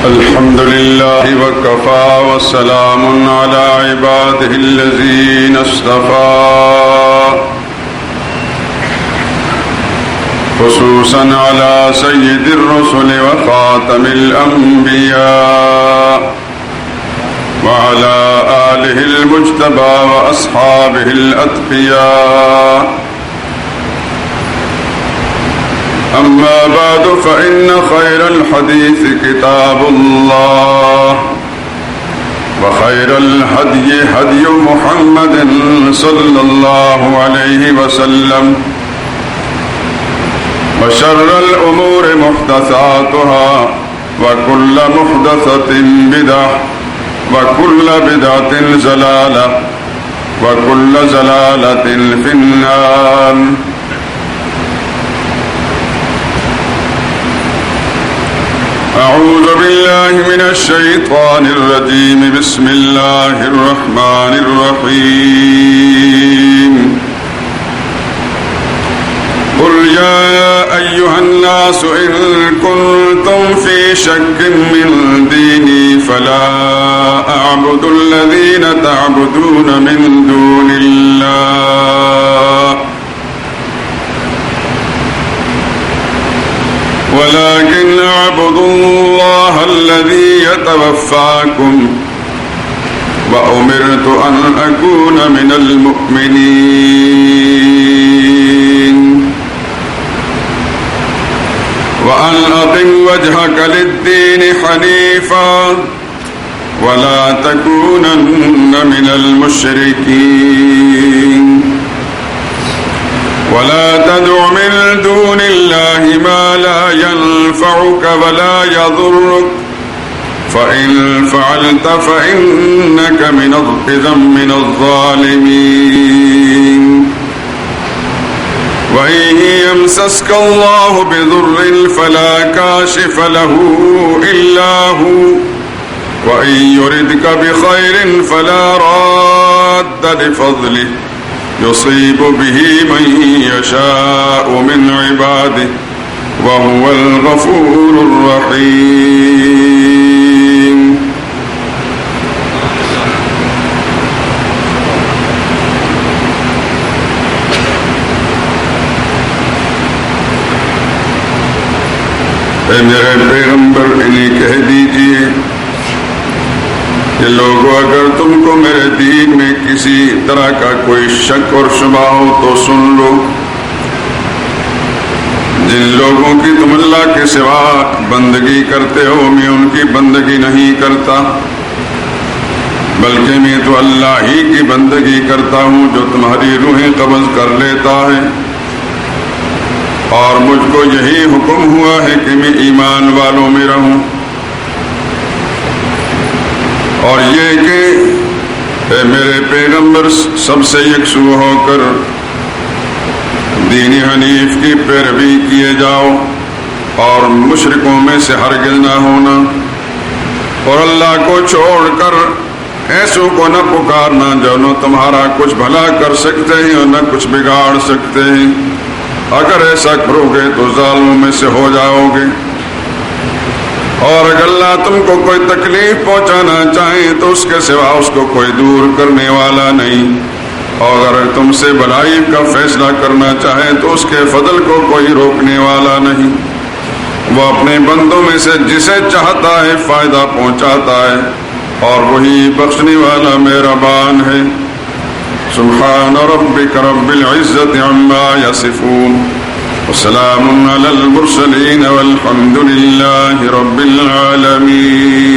الحمد لله وكفى وسلام على عباده الذين اصطفى خصوصا على سيد الرسل وخاتم الأنبياء وعلى آله المجتبى وأصحابه الأتقياء. أما بعد فإن خير الحديث كتاب الله وخير الهدي هدي محمد صلى الله عليه وسلم وشر الأمور محدثاتها وكل محدثة بدعة وكل بدعة ضلالة وكل ضلالة في النار. أعوذ بالله من الشيطان الرجيم. بسم الله الرحمن الرحيم. قل يا أيها الناس إن كنتم في شك من ديني فلا أعبد الذين تعبدون من دون الله ولكن اعبدوا الله الذي يتوفاكم وأمرت أن أكون من المؤمنين وأن أقم وجهك للدين حنيفا ولا تكونن من المشركين ولا تدع من دون الله ما لا ينفعك ولا يضرك فإن فعلت فإنك إذا من الظالمين. وإن يمسسك الله بضر فلا كاشف له إلا هو وإن يردك بخير فلا راد لفضله يصيب به من يشاء من عباده وهو الغفور الرحيم. اے میرے پیغمبر انہیں کہہ دیجئے کہ لوگوں اگر تم کو میرے دین میں کسی طرح کا کوئی شک اور شبہ ہو تو سن لو. جن لوگوں کی تم اللہ کے سوا بندگی کرتے ہو میں ان کی بندگی نہیں کرتا بلکہ میں تو اللہ ہی کی بندگی کرتا ہوں جو تمہاری روحیں قبض کر لیتا ہے. اور مجھ کو یہی حکم ہوا ہے کہ میں ایمان والوں میں رہوں اور یہ کہ اے میرے پیغمبر سب سے یکسو ہو کر دین حنیف کی پیروی کیے جاؤ اور مشرکوں میں سے ہرگز نہ ہونا اور اللہ کو چھوڑ کر ایسوں کو نہ پکارنا جو نہ تمہارا کچھ بھلا کر سکتے ہیں اور نہ کچھ بگاڑ سکتے ہیں. اگر ایسا کرو گے تو ظالموں میں سے ہو جاؤ گے اور اگر اللہ تم کو کوئی تکلیف پہنچانا چاہے تو اس کے سوا اس کو کوئی دور کرنے والا نہیں اور اگر تم سے بھلائی کا فیصلہ کرنا چاہے تو اس کے فضل کو کوئی روکنے والا نہیں. وہ اپنے بندوں میں سے جسے چاہتا ہے فائدہ پہنچاتا ہے اور وہی بخشنے والا مہربان ہے. سبحان ربک رب العزة عما يصفون وسلام على المرسلين والحمد لله رب العالمين.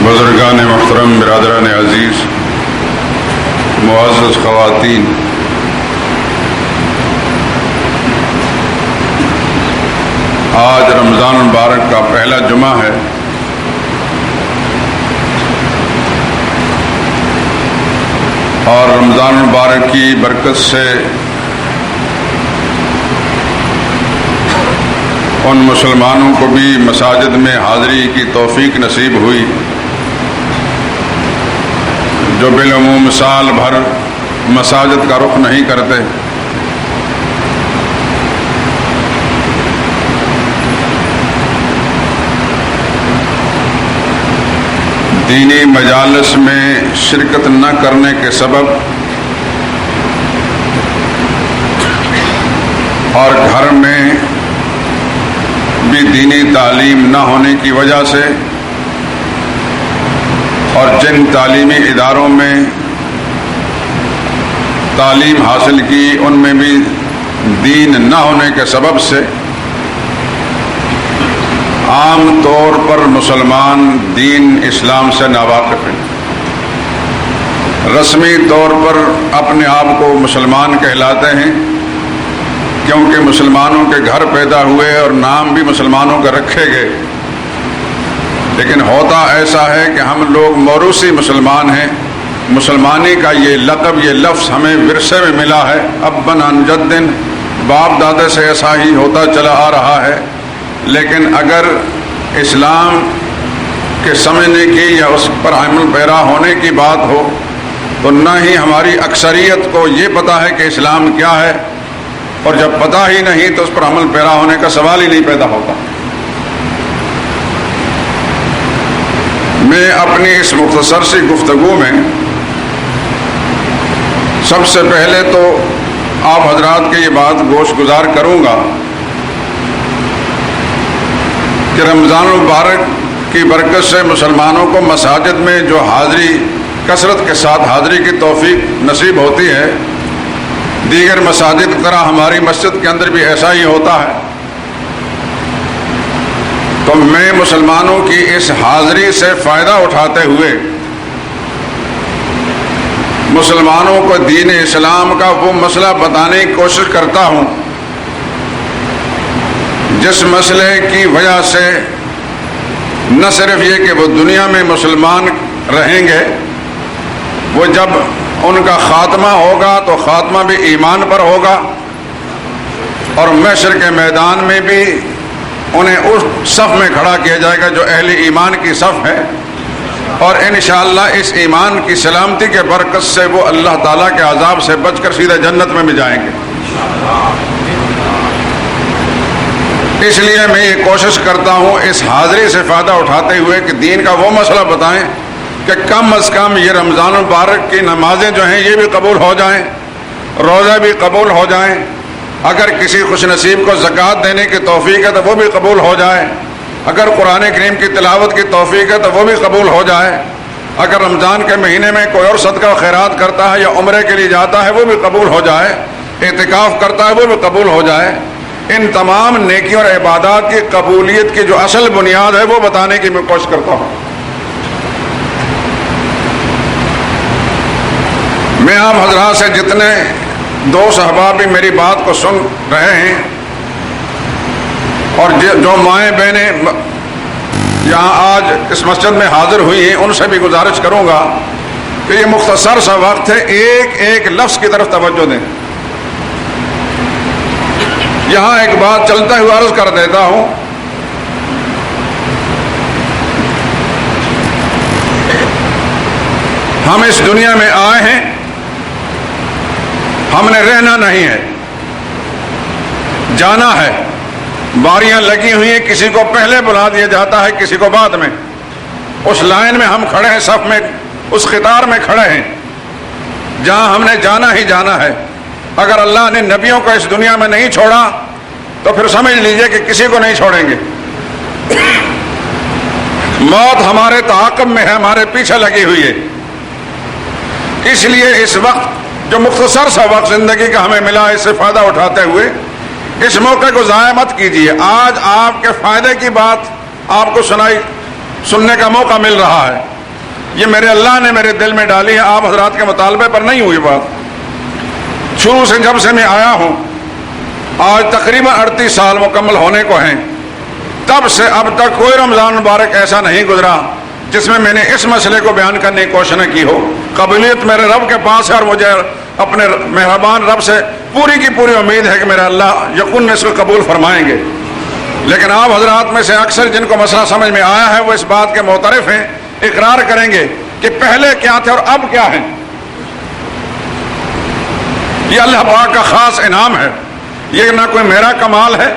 بزرگان محترم، برادران عزیز، معزز خواتین، آج رمضان المبارک کا پہلا جمعہ ہے اور رمضان المبارک کی برکت سے ان مسلمانوں کو بھی مساجد میں حاضری کی توفیق نصیب ہوئی جو بالعموم سال بھر مساجد کا رخ نہیں کرتے. دینی مجالس میں شرکت نہ کرنے کے سبب اور گھر میں بھی دینی تعلیم نہ ہونے کی وجہ سے اور جن تعلیمی اداروں میں تعلیم حاصل کی ان میں بھی دین نہ ہونے کے سبب سے عام طور پر مسلمان دین اسلام سے ناواقف ہیں. رسمی طور پر اپنے آپ کو مسلمان کہلاتے ہیں کیونکہ مسلمانوں کے گھر پیدا ہوئے اور نام بھی مسلمانوں کے رکھے گئے، لیکن ہوتا ایسا ہے کہ ہم لوگ موروثی مسلمان ہیں. مسلمانی کا یہ لقب، یہ لفظ ہمیں ورثے میں ملا ہے، ابن عن جد، باپ دادے سے ایسا ہی ہوتا چلا آ رہا ہے. لیکن اگر اسلام کے سمجھنے کی یا اس پر عمل پیرا ہونے کی بات ہو تو نہ ہی ہماری اکثریت کو یہ پتہ ہے کہ اسلام کیا ہے، اور جب پتہ ہی نہیں تو اس پر عمل پیرا ہونے کا سوال ہی نہیں پیدا ہوتا. میں اپنی اس مختصر سی گفتگو میں سب سے پہلے تو آپ حضرات کے یہ بات گوش گزار کروں گا کہ رمضان المبارک کی برکت سے مسلمانوں کو مساجد میں جو حاضری، کثرت کے ساتھ حاضری کی توفیق نصیب ہوتی ہے، دیگر مساجد کی طرح ہماری مسجد کے اندر بھی ایسا ہی ہوتا ہے. تو میں مسلمانوں کی اس حاضری سے فائدہ اٹھاتے ہوئے مسلمانوں کو دین اسلام کا وہ مسئلہ بتانے کی کوشش کرتا ہوں جس مسئلے کی وجہ سے نہ صرف یہ کہ وہ دنیا میں مسلمان رہیں گے، وہ جب ان کا خاتمہ ہوگا تو خاتمہ بھی ایمان پر ہوگا، اور محشر کے میدان میں بھی انہیں اس صف میں کھڑا کیا جائے گا جو اہل ایمان کی صف ہے، اور انشاءاللہ اس ایمان کی سلامتی کے برکت سے وہ اللہ تعالیٰ کے عذاب سے بچ کر سیدھے جنت میں بھی جائیں گے. اس لیے میں یہ کوشش کرتا ہوں اس حاضری سے فائدہ اٹھاتے ہوئے کہ دین کا وہ مسئلہ بتائیں کہ کم از کم یہ رمضان المبارک کی نمازیں جو ہیں یہ بھی قبول ہو جائیں، روزہ بھی قبول ہو جائیں، اگر کسی خوش نصیب کو زکوٰۃ دینے کی توفیق ہے تو وہ بھی قبول ہو جائے، اگر قرآن کریم کی تلاوت کی توفیق ہے تو وہ بھی قبول ہو جائے، اگر رمضان کے مہینے میں کوئی اور صدقہ و خیرات کرتا ہے یا عمرے کے لیے جاتا ہے وہ بھی قبول ہو جائے، اعتکاف کرتا ہے وہ بھی قبول ہو جائے. ان تمام نیکیوں اور عبادات کی قبولیت کی جو اصل بنیاد ہے وہ بتانے کی میں کوشش کرتا ہوں. میں آپ حضرات سے جتنے دوست احباب بھی میری بات کو سن رہے ہیں اور جو مائیں بہنیں یہاں آج اس مسجد میں حاضر ہوئی ہیں ان سے بھی گزارش کروں گا کہ یہ مختصر سا وقت ہے، ایک ایک لفظ کی طرف توجہ دیں. یہاں ایک بات چلتے ہوئے عرض کر دیتا ہوں، ہم اس دنیا میں آئے ہیں، ہم نے رہنا نہیں ہے، جانا ہے. باریاں لگی ہوئی ہیں، کسی کو پہلے بلا دیا جاتا ہے کسی کو بعد میں. اس لائن میں ہم کھڑے ہیں، صف میں، اس قطار میں کھڑے ہیں جہاں ہم نے جانا ہی جانا ہے. اگر اللہ نے نبیوں کو اس دنیا میں نہیں چھوڑا تو پھر سمجھ لیجئے کہ کسی کو نہیں چھوڑیں گے. موت ہمارے تعاقب میں ہے، ہمارے پیچھے لگی ہوئی ہے. اس لیے اس وقت جو مختصر سا وقت زندگی کا ہمیں ملا، اس سے فائدہ اٹھاتے ہوئے اس موقع کو ضائع مت کیجیے. آج آپ کے فائدے کی بات آپ کو سننے کا موقع مل رہا ہے. یہ میرے اللہ نے میرے دل میں ڈالی ہے، آپ حضرات کے مطالبے پر نہیں ہوئی بات. شروع سے جب سے میں آیا ہوں، آج تقریباً 38 سال مکمل ہونے کو ہیں، تب سے اب تک کوئی رمضان مبارک ایسا نہیں گزرا جس میں نے اس مسئلے کو بیان کرنے کی کوشش نہ کی ہو. قبولیت میرے رب کے پاس ہے اور مجھے اپنے مہربان رب سے پوری کی پوری امید ہے کہ میرا اللہ یقین اس کو قبول فرمائیں گے. لیکن آپ حضرات میں سے اکثر جن کو مسئلہ سمجھ میں آیا ہے وہ اس بات کے معترف ہیں، اقرار کریں گے کہ پہلے کیا تھے اور اب کیا ہے۔ یہ اللہ پاک کا خاص انعام ہے، یہ نہ کوئی میرا کمال ہے،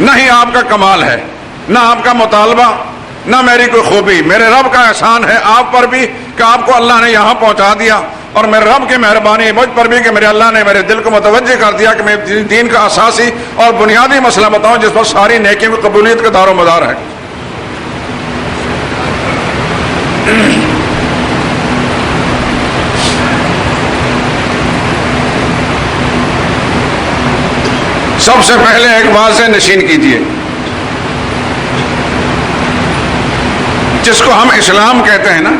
نہ ہی آپ کا کمال ہے، نہ آپ کا مطالبہ، نہ میری کوئی خوبی، میرے رب کا احسان ہے آپ پر بھی کہ آپ کو اللہ نے یہاں پہنچا دیا، اور میرے رب کی مہربانی مجھ پر بھی کہ میرے اللہ نے میرے دل کو متوجہ کر دیا کہ میں دین کا اساسی اور بنیادی مسئلہ بتاؤں جس پر ساری نیکیوں کی قبولیت کا دار و مدار ہے۔ سب سے پہلے ایک واضح نشین کیجیے، جس کو ہم اسلام کہتے ہیں نا،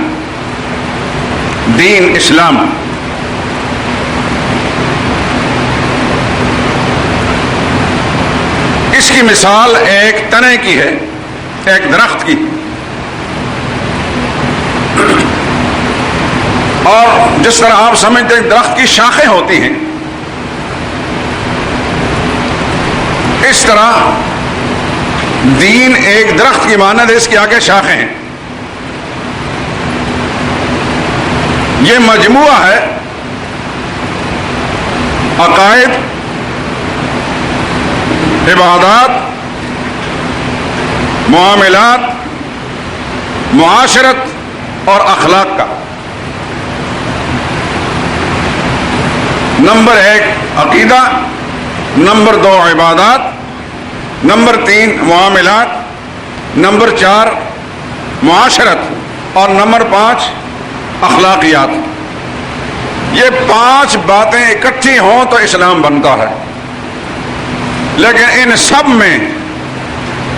دین اسلام، اس کی مثال ایک تنے کی ہے، ایک درخت کی، اور جس طرح آپ سمجھتے ہیں درخت کی شاخیں ہوتی ہیں، اس طرح دین ایک درخت کی مانند ہے، اس کے آگے شاخیں ہیں۔ یہ مجموعہ ہے عقائد، عبادات، معاملات، معاشرت اور اخلاق کا۔ نمبر 1 عقیدہ، نمبر 2 عبادات، نمبر 3 معاملات، نمبر 4 معاشرت اور نمبر 5 اخلاقیات۔ یہ 5 باتیں اکٹھی ہوں تو اسلام بنتا ہے، لیکن ان سب میں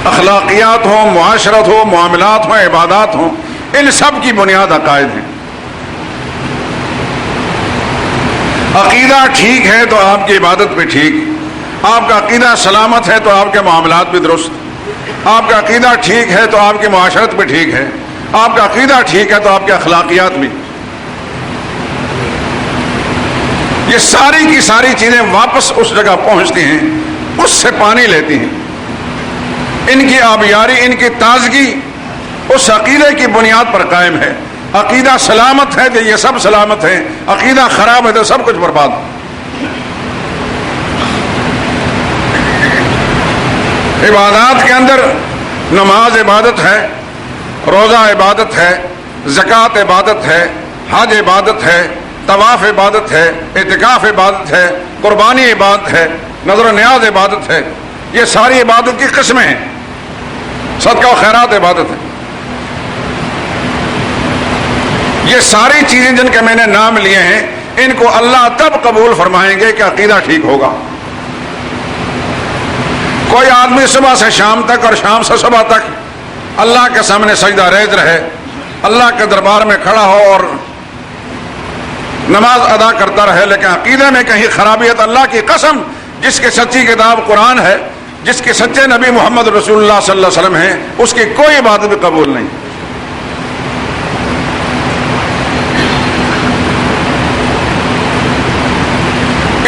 اخلاقیات ہوں، معاشرت ہو، معاملات ہوں، عبادات ہوں، ان سب کی بنیاد عقائد ہیں۔ عقیدہ ٹھیک ہے تو آپ کی عبادت بھی ٹھیک، آپ کا عقیدہ سلامت ہے تو آپ کے معاملات بھی درست، آپ کا عقیدہ ٹھیک ہے تو آپ کی معاشرت بھی ٹھیک ہے، آپ کا عقیدہ ٹھیک ہے تو آپ کے اخلاقیات بھی۔ یہ ساری کی ساری چیزیں واپس اس جگہ پہنچتی ہیں، اس سے پانی لیتی ہیں، ان کی آبیاری، ان کی تازگی اس عقیدے کی بنیاد پر قائم ہے۔ عقیدہ سلامت ہے تو یہ سب سلامت ہیں، عقیدہ خراب ہے تو سب کچھ برباد۔ عبادات کے اندر نماز عبادت ہے، روزہ عبادت ہے، زکوٰۃ عبادت ہے، حج عبادت ہے، طواف عبادت ہے، اعتکاف عبادت ہے، قربانی عبادت ہے، نظر و نیاز عبادت ہے۔ یہ ساری عبادت کی قسمیں ہیں۔ صدقہ و خیرات عبادت ہے۔ یہ ساری چیزیں جن کے میں نے نام لیے ہیں، ان کو اللہ تب قبول فرمائیں گے کہ عقیدہ ٹھیک ہوگا۔ کوئی آدمی صبح سے شام تک اور شام سے صبح تک اللہ کے سامنے سجدہ ریز رہے، اللہ کے دربار میں کھڑا ہو اور نماز ادا کرتا رہے، لیکن عقیدے میں کہیں خرابیت، اللہ کی قسم جس کی سچی کتاب قرآن ہے، جس کے سچے نبی محمد رسول اللہ صلی اللہ علیہ وسلم ہیں، اس کی کوئی عبادت بھی قبول نہیں۔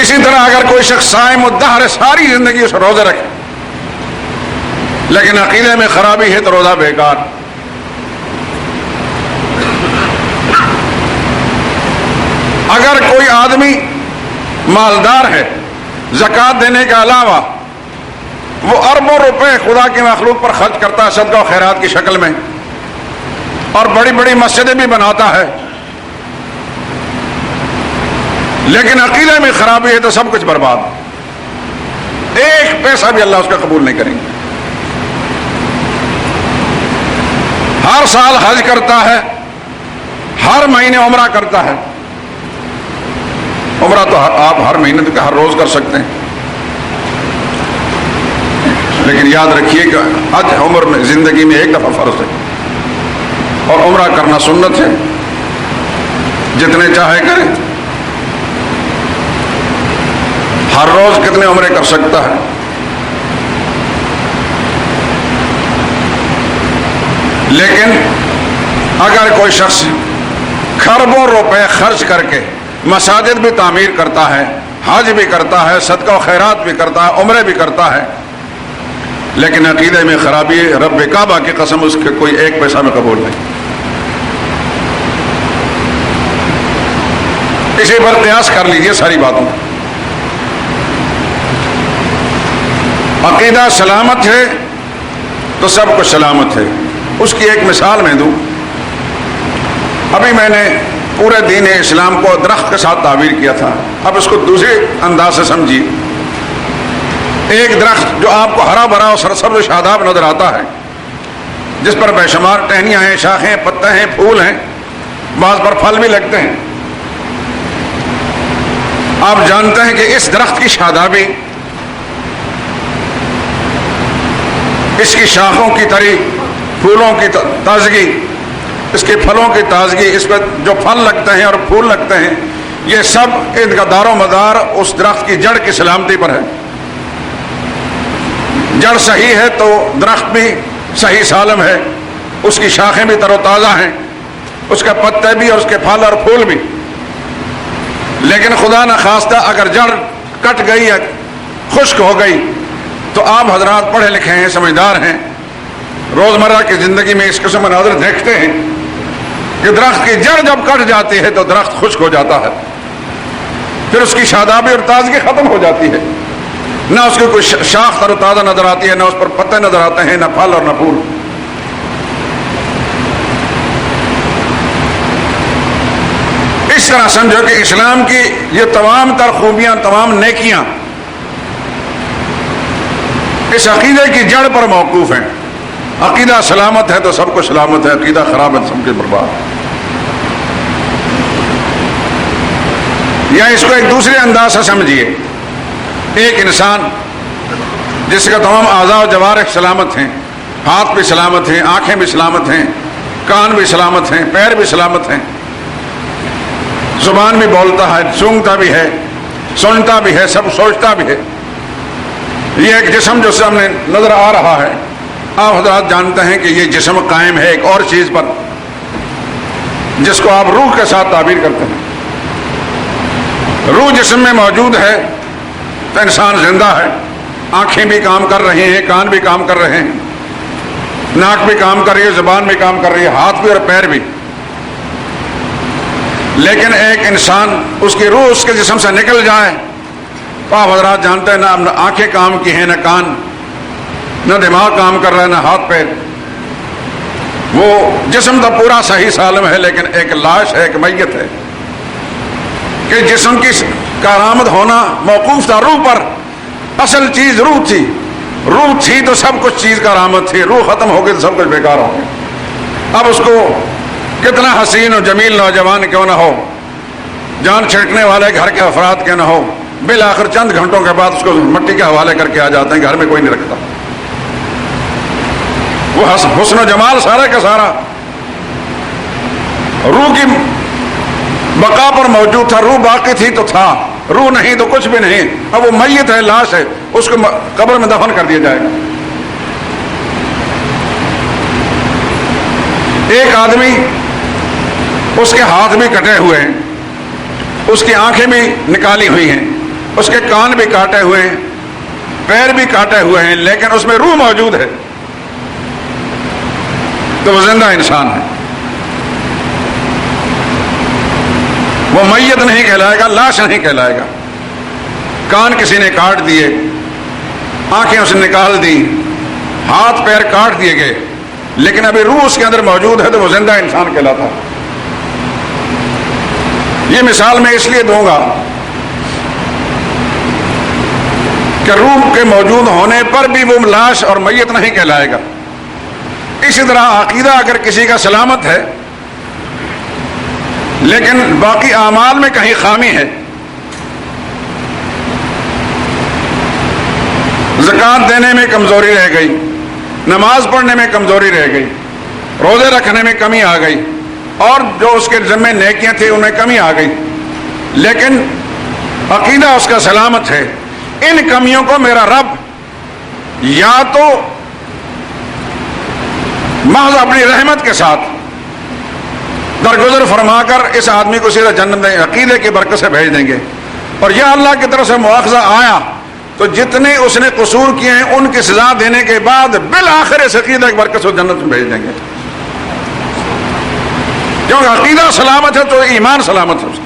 اسی طرح اگر کوئی شخص صائم الدہر ساری زندگی اس روزے رکھے لیکن عقیدے میں خرابی ہے تو روزہ بیکار۔ اگر کوئی آدمی مالدار ہے، زکوٰۃ دینے کے علاوہ وہ اربوں روپے خدا کی مخلوق پر خرچ کرتا ہے صدقہ و خیرات کی شکل میں، اور بڑی بڑی مسجدیں بھی بناتا ہے، لیکن عقیدے میں خرابی ہے تو سب کچھ برباد، ایک پیسہ بھی اللہ اس کا قبول نہیں کریں گے۔ ہر سال حج کرتا ہے، ہر مہینے عمرہ کرتا ہے۔ عمرہ تو آپ ہر مہینے تک ہر روز کر سکتے ہیں، لیکن یاد رکھیے کہ حج عمر میں زندگی میں ایک دفعہ فرض ہے، اور عمرہ کرنا سنت ہے، جتنے چاہے کریں۔ ہر روز کتنے عمرے کر سکتا ہے؟ لیکن اگر کوئی شخص کھربوں روپے خرچ کر کے مساجد بھی تعمیر کرتا ہے، حج بھی کرتا ہے، صدقہ و خیرات بھی کرتا ہے، عمرے بھی کرتا ہے، لیکن عقیدے میں خرابی ہے، رب کعبہ کی قسم اس کے کوئی ایک پیسہ میں قبول نہیں۔ اسی پر قیاس کر لیجئے ساری باتوں۔ عقیدہ سلامت ہے تو سب کچھ سلامت ہے۔ اس کی ایک مثال میں دوں، ابھی میں نے پورے دین اسلام کو درخت کے ساتھ تعبیر کیا تھا، اب اس کو دوسرے انداز سے سمجھیے۔ ایک درخت جو آپ کو ہرا بھرا اور سرسبز و شاداب نظر آتا ہے، جس پر بے شمار ٹہنیاں ہیں، شاخیں، پتے ہیں، پھول ہیں، بعض پر پھل بھی لگتے ہیں۔ آپ جانتے ہیں کہ اس درخت کی شادابی، اس کی شاخوں کی تری، پھولوں کی تازگی، اس کے پھلوں کی تازگی، اس پر جو پھل لگتے ہیں اور پھول لگتے ہیں، یہ سب ان کا دار و مدار اس درخت کی جڑ کی سلامتی پر ہے۔ جڑ صحیح ہے تو درخت بھی صحیح سالم ہے، اس کی شاخیں بھی تر و تازہ ہیں، اس کے پتے بھی اور اس کے پھل اور پھول بھی۔ لیکن خدا نخواستہ اگر جڑ کٹ گئی یا خشک ہو گئی تو آپ حضرات پڑھے لکھے ہیں، سمجھدار ہیں، روزمرہ کی زندگی میں اس قسم مناظر دیکھتے ہیں کہ درخت کی جڑ جب کٹ جاتی ہے تو درخت خشک ہو جاتا ہے، پھر اس کی شادابی اور تازگی ختم ہو جاتی ہے، نہ اس کی کوئی شاخ تر و تازہ نظر آتی ہے، نہ اس پر پتے نظر آتے ہیں، نہ پھل اور نہ پھول۔ اس طرح سمجھو کہ اسلام کی یہ تمام تر خوبیاں، تمام نیکیاں اس عقیدے کی جڑ پر موقوف ہیں۔ عقیدہ سلامت ہے تو سب کو سلامت ہے، عقیدہ خراب ہے تو سب کے برباد۔ یا اس کو ایک دوسرے انداز سے سمجھیے، ایک انسان جس کا تمام اعضاء و جوارح سلامت ہیں، ہاتھ بھی سلامت ہیں، آنکھیں بھی سلامت ہیں، کان بھی سلامت ہیں، پیر بھی سلامت ہیں، زبان بھی بولتا ہے، سونگتا بھی ہے، سنتا بھی ہے، سب سوچتا بھی ہے۔ یہ ایک جسم جو سامنے نظر آ رہا ہے، آپ حضرات جانتے ہیں کہ یہ جسم قائم ہے ایک اور چیز پر، جس کو آپ روح کے ساتھ تعبیر کرتے ہیں۔ روح جسم میں موجود ہے تو انسان زندہ ہے، آنکھیں بھی کام کر رہی ہیں، کان بھی کام کر رہے ہیں، ناک بھی کام کر رہی ہے، زبان بھی کام کر رہی ہے، ہاتھ بھی اور پیر بھی۔ لیکن ایک انسان، اس کی روح اس کے جسم سے نکل جائے تو آپ حضرات جانتے ہیں نہ آنکھیں کام کی ہیں، نہ کان، نہ دماغ کام کر رہا ہے، نہ ہاتھ پیر۔ وہ جسم تو پورا صحیح سالم ہے، لیکن ایک لاش ہے، ایک میت ہے۔ کہ جسم کی کارآمد ہونا موقوف تھا روح پر، اصل چیز روح تھی، روح تھی تو سب کچھ چیز کارآمد تھی، روح ختم ہو گئی تو سب کچھ بیکار ہو گیا۔ اب اس کو کتنا حسین و جمیل نوجوان کیوں نہ ہو، جان چھڑکنے والے گھر کے افراد کیوں نہ ہو، بالآخر چند گھنٹوں کے بعد اس کو مٹی کے حوالے کر کے آ جاتے ہیں، گھر میں کوئی نہیں رکھتا۔ وہ حسن و جمال سارا کا سارا روح کی بقا پر موجود تھا، روح باقی تھی تو تھا، روح نہیں تو کچھ بھی نہیں۔ اب وہ میت ہے، لاش ہے، اس کو قبر میں دفن کر دیا جائے گا۔ ایک آدمی، اس کے ہاتھ بھی کٹے ہوئے ہیں، اس کی آنکھیں بھی نکالی ہوئی ہیں، اس کے کان بھی کاٹے ہوئے ہیں، پیر بھی کاٹے ہوئے ہیں، لیکن اس میں روح موجود ہے تو وہ زندہ انسان ہے۔ وہ میت نہیں کہلائے گا، لاش نہیں کہلائے گا۔ کان کسی نے کاٹ دیے، آنکھیں اس نے نکال دی، ہاتھ پیر کاٹ دیے گئے، لیکن ابھی روح اس کے اندر موجود ہے تو وہ زندہ انسان کہلاتا ہے۔ یہ مثال میں اس لیے دوں گا کہ روح کے موجود ہونے پر بھی وہ لاش اور میت نہیں کہلائے گا۔ اسی طرح عقیدہ اگر کسی کا سلامت ہے لیکن باقی اعمال میں کہیں خامی ہے، زکوٰۃ دینے میں کمزوری رہ گئی، نماز پڑھنے میں کمزوری رہ گئی، روزے رکھنے میں کمی آ گئی، اور جو اس کے ذمہ نیکیاں تھیں ان میں کمی آ گئی، لیکن عقیدہ اس کا سلامت ہے، ان کمیوں کو میرا رب یا تو محض اپنی رحمت کے ساتھ درگزر فرما کر اس آدمی کو سیدھا جنت میں عقیدے کی برکت سے بھیج دیں گے، اور یا اللہ کی طرف سے مواخذہ آیا تو جتنے اس نے قصور کیے ہیں ان کی سزا دینے کے بعد بالآخر اس عقیدہ کی برکت سے جنت میں بھیج دیں گے، کیونکہ عقیدہ سلامت ہے تو ایمان سلامت ہے، اس کا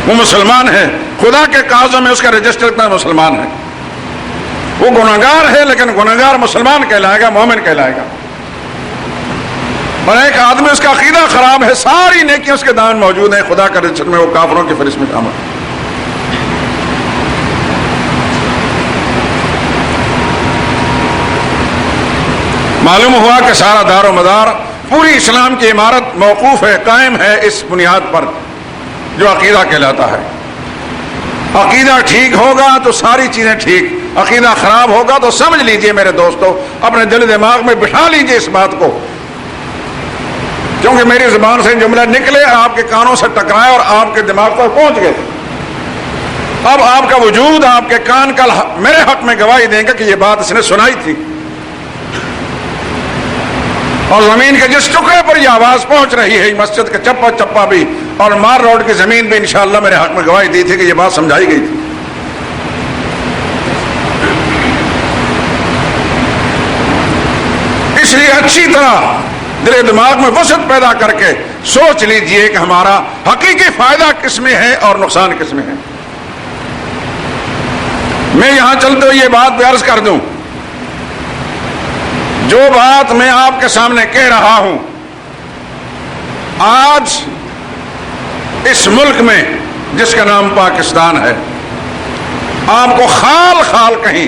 وہ مسلمان ہے، خدا کے کاغذوں میں اس کا رجسٹر اتنا مسلمان ہے، وہ گناہگار ہے لیکن گناہگار مسلمان کہلائے گا، مومن کہلائے گا۔ اور ایک آدمی اس کا عقیدہ خراب ہے، ساری نیکیاں اس کے دامن موجود ہیں، خدا کا رجسٹر میں وہ کافروں کی فہرست میں شامل ہے۔ معلوم ہوا کہ سارا دار و مدار پوری اسلام کی عمارت موقوف ہے، قائم ہے اس بنیاد پر جو عقیدہ کہلاتا ہے۔ عقیدہ ٹھیک ہوگا تو ساری چیزیں ٹھیک، عقیدہ خراب ہوگا تو سمجھ لیجئے میرے دوستو، اپنے دل دماغ میں بٹھا لیجئے اس بات کو، کیونکہ میری زبان سے جملہ نکلے، آپ کے کانوں سے ٹکرائے اور آپ کے دماغ پر پہنچ گئے، اب آپ کا وجود، آپ کے کان کل میرے حق میں گواہی دیں گے کہ یہ بات اس نے سنائی تھی، اور زمین کے جس ٹکڑے پر یہ آواز پہنچ رہی ہے، مسجد کا چپا چپا بھی اور مار روڈ کی زمین بھی انشاءاللہ میرے حق میں گواہی دی تھی کہ یہ بات سمجھائی گئی تھی۔ اس لیے اچھی طرح دل دماغ میں وسعت پیدا کر کے سوچ لیجئے کہ ہمارا حقیقی فائدہ کس میں ہے اور نقصان کس میں ہے۔ میں یہاں چلتے ہوئے یہ بات بھی عرض کر دوں، جو بات میں آپ کے سامنے کہہ رہا ہوں، آج اس ملک میں جس کا نام پاکستان ہے، آپ کو خال خال کہیں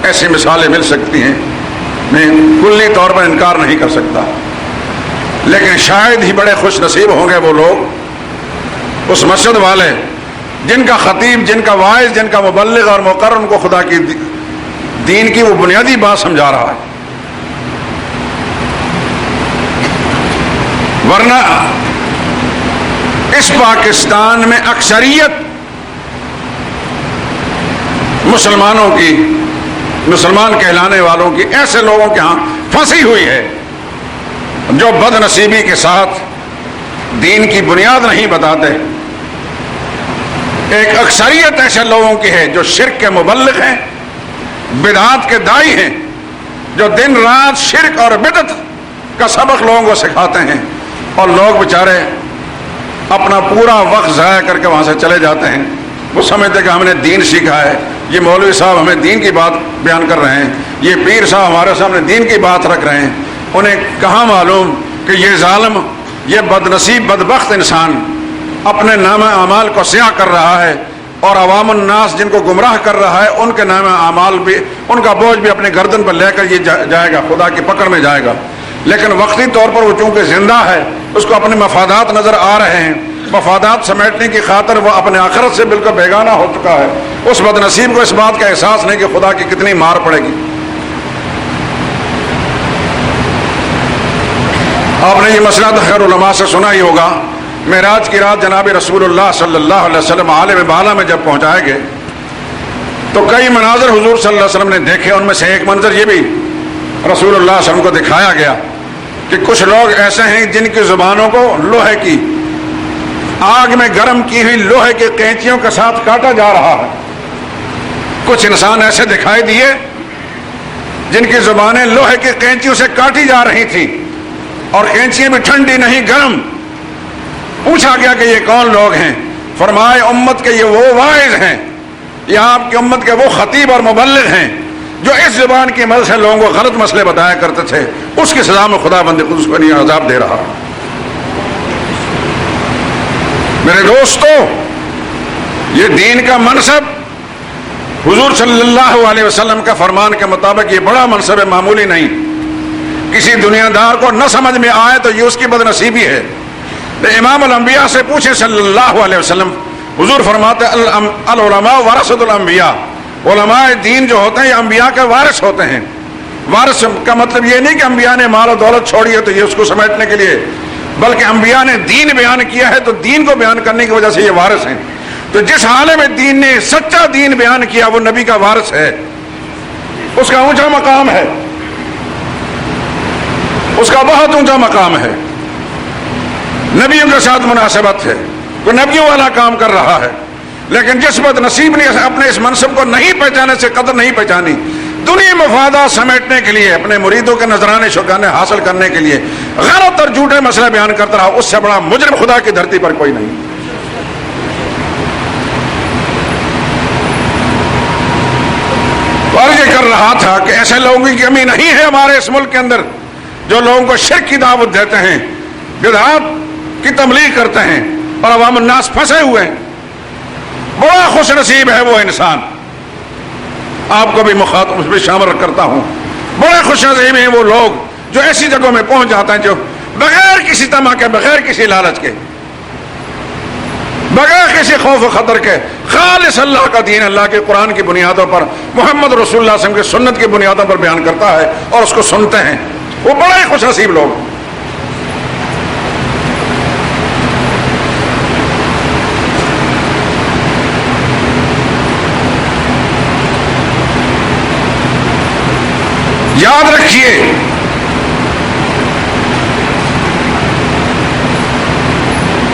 ایسی مثالیں مل سکتی ہیں، میں کلی طور پر انکار نہیں کر سکتا، لیکن شاید ہی بڑے خوش نصیب ہوں گے وہ لوگ، اس مسجد والے جن کا خطیب، جن کا واعظ، جن کا مبلغ اور مقرر ان کو خدا کی دین کی وہ بنیادی بات سمجھا رہا ہے، ورنہ اس پاکستان میں اکثریت مسلمانوں کی، مسلمان کہلانے والوں کی ایسے لوگوں کے ہاں پھنسی ہوئی ہے جو بد نصیبی کے ساتھ دین کی بنیاد نہیں بتاتے، ایک اکثریت ایسے لوگوں کی ہے جو شرک کے مبلغ ہیں، بدعات کے داعی ہیں، جو دن رات شرک اور بدعت کا سبق لوگوں کو سکھاتے ہیں، اور لوگ بیچارے اپنا پورا وقت ضائع کر کے وہاں سے چلے جاتے ہیں، وہ سمجھتے کہ ہم نے دین سیکھا ہے، یہ مولوی صاحب ہمیں دین کی بات بیان کر رہے ہیں، یہ پیر صاحب ہمارے سامنے دین کی بات رکھ رہے ہیں، انہیں کہاں معلوم کہ یہ ظالم، یہ بد نصیب بدبخت انسان اپنے نام اعمال کو سیاہ کر رہا ہے، اور عوام الناس جن کو گمراہ کر رہا ہے ان کے نام اعمال بھی، ان کا بوجھ بھی اپنے گردن پر لے کر یہ جائے گا، خدا کی پکڑ میں جائے گا، لیکن وقتی طور پر وہ چونکہ زندہ ہے، اس کو اپنے مفادات نظر آ رہے ہیں، مفادات سمیٹنے کی خاطر وہ اپنے آخرت سے بالکل بیگانہ ہو چکا ہے، اس بد نصیب کو اس بات کا احساس نہیں کہ خدا کی کتنی مار پڑے گی۔ آپ نے یہ مسئلہ خیر علماء سے سنا ہی ہوگا، معراج کی رات جناب رسول اللہ صلی اللہ علیہ وسلم عالم بالا میں جب پہنچائے گئے تو کئی مناظر حضور صلی اللہ علیہ وسلم نے دیکھے، ان میں سے ایک منظر یہ بھی رسول اللہ صلی اللہ علیہ وسلم کو دکھایا گیا کہ کچھ لوگ ایسے ہیں جن کی زبانوں کو لوہے کی آگ میں گرم کی ہوئی لوہے کے قینچیوں کے ساتھ کاٹا جا رہا ہے، کچھ انسان ایسے دکھائی دیے جن کی زبانیں لوہے کی قینچیوں سے کاٹی جا رہی تھیں، اور قینچیاں بھی ٹھنڈی نہیں گرم۔ پوچھا گیا کہ یہ کون لوگ ہیں؟ فرمائے امت کے یہ وہ واعظ ہیں، یہ آپ کی امت کے وہ خطیب اور مبلغ ہیں جو اس زبان کی مدد سے لوگوں کو غلط مسئلے بتایا کرتے تھے، اس کی سزا میں خدا بند قدس کو نہیں عذاب دے رہا۔ میرے دوستو، یہ دین کا منصب حضور صلی اللہ علیہ وسلم کا فرمان کے مطابق یہ بڑا منصب ہے، معمولی نہیں، کسی دنیا دار کو نہ سمجھ میں آئے تو یہ اس کی بد نصیبی ہے۔ امام الانبیاء سے پوچھے صلی اللہ علیہ وسلم، حضور فرماتے العلماء ورثۃ الانبیاء، علماء دین جو ہوتے ہیں یہ انبیاء کے وارث ہوتے ہیں۔ وارث کا مطلب یہ نہیں کہ انبیاء نے مال و دولت چھوڑی ہے تو یہ اس کو سمیٹنے کے لیے، بلکہ انبیاء نے دین بیان کیا ہے تو دین کو بیان کرنے کی وجہ سے یہ وارث ہیں۔ تو جس عالم دین نے سچا دین بیان کیا وہ نبی کا وارث ہے، اس کا اونچا مقام ہے، اس کا بہت اونچا مقام ہے، نبیوں کے ساتھ مناسبت ہے، وہ نبیوں والا کام کر رہا ہے۔ لیکن جس بد نصیب نے اپنے اس منصب کو نہیں پہچانے سے قدر نہیں پہچانی، دنیا مفادات سمیٹنے کے لیے، اپنے مریدوں کے نذرانے شکرانے حاصل کرنے کے لیے غلط اور جھوٹے مسئلے بیان کرتا رہا، اس سے بڑا مجرم خدا کی دھرتی پر کوئی نہیں۔ اور یہ کر رہا تھا کہ ایسے لوگوں کی کمی نہیں ہے ہمارے اس ملک کے اندر جو لوگوں کو شرک کی دعوت دیتے ہیں، بدعات کی تبلیغ کرتے ہیں اور عوام الناس پھنسے ہوئے ہیں۔ بڑا خوش نصیب ہے وہ انسان، آپ کو بھی مخاطب اس میں شامل کرتا ہوں، بڑے خوش نصیب ہیں وہ لوگ جو ایسی جگہوں میں پہنچ جاتے ہیں جو بغیر کسی طمع کے، بغیر کسی لالچ کے، بغیر کسی خوف و خطر کے خالص اللہ کا دین، اللہ کے قرآن کی بنیادوں پر، محمد رسول اللہ صلی اللہ علیہ وسلم کی سنت کی بنیادوں پر بیان کرتا ہے اور اس کو سنتے ہیں، وہ بڑے خوش نصیب لوگ۔ یاد رکھیے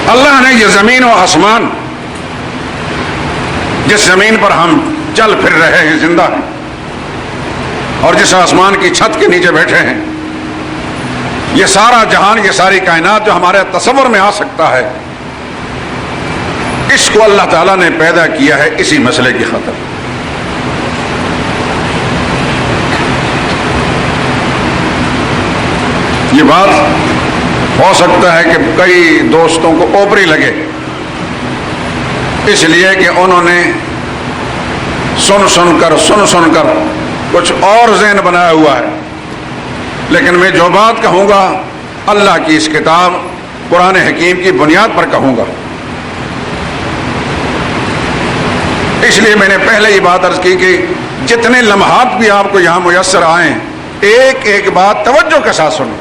اللہ نے یہ زمین و آسمان، جس زمین پر ہم چل پھر رہے ہیں، زندہ ہیں، اور جس آسمان کی چھت کے نیچے بیٹھے ہیں، یہ سارا جہان، یہ ساری کائنات جو ہمارے تصور میں آ سکتا ہے، اس کو اللہ تعالیٰ نے پیدا کیا ہے اسی مسئلے کی خاطر۔ یہ بات ہو سکتا ہے کہ کئی دوستوں کو اوپری لگے، اس لیے کہ انہوں نے سن سن کر کچھ اور ذہن بنایا ہوا ہے، لیکن میں جو بات کہوں گا اللہ کی اس کتاب قرآن حکیم کی بنیاد پر کہوں گا۔ اس لیے میں نے پہلے یہ بات عرض کی کہ جتنے لمحات بھی آپ کو یہاں میسر آئیں، ایک ایک بات توجہ کے ساتھ سنیں۔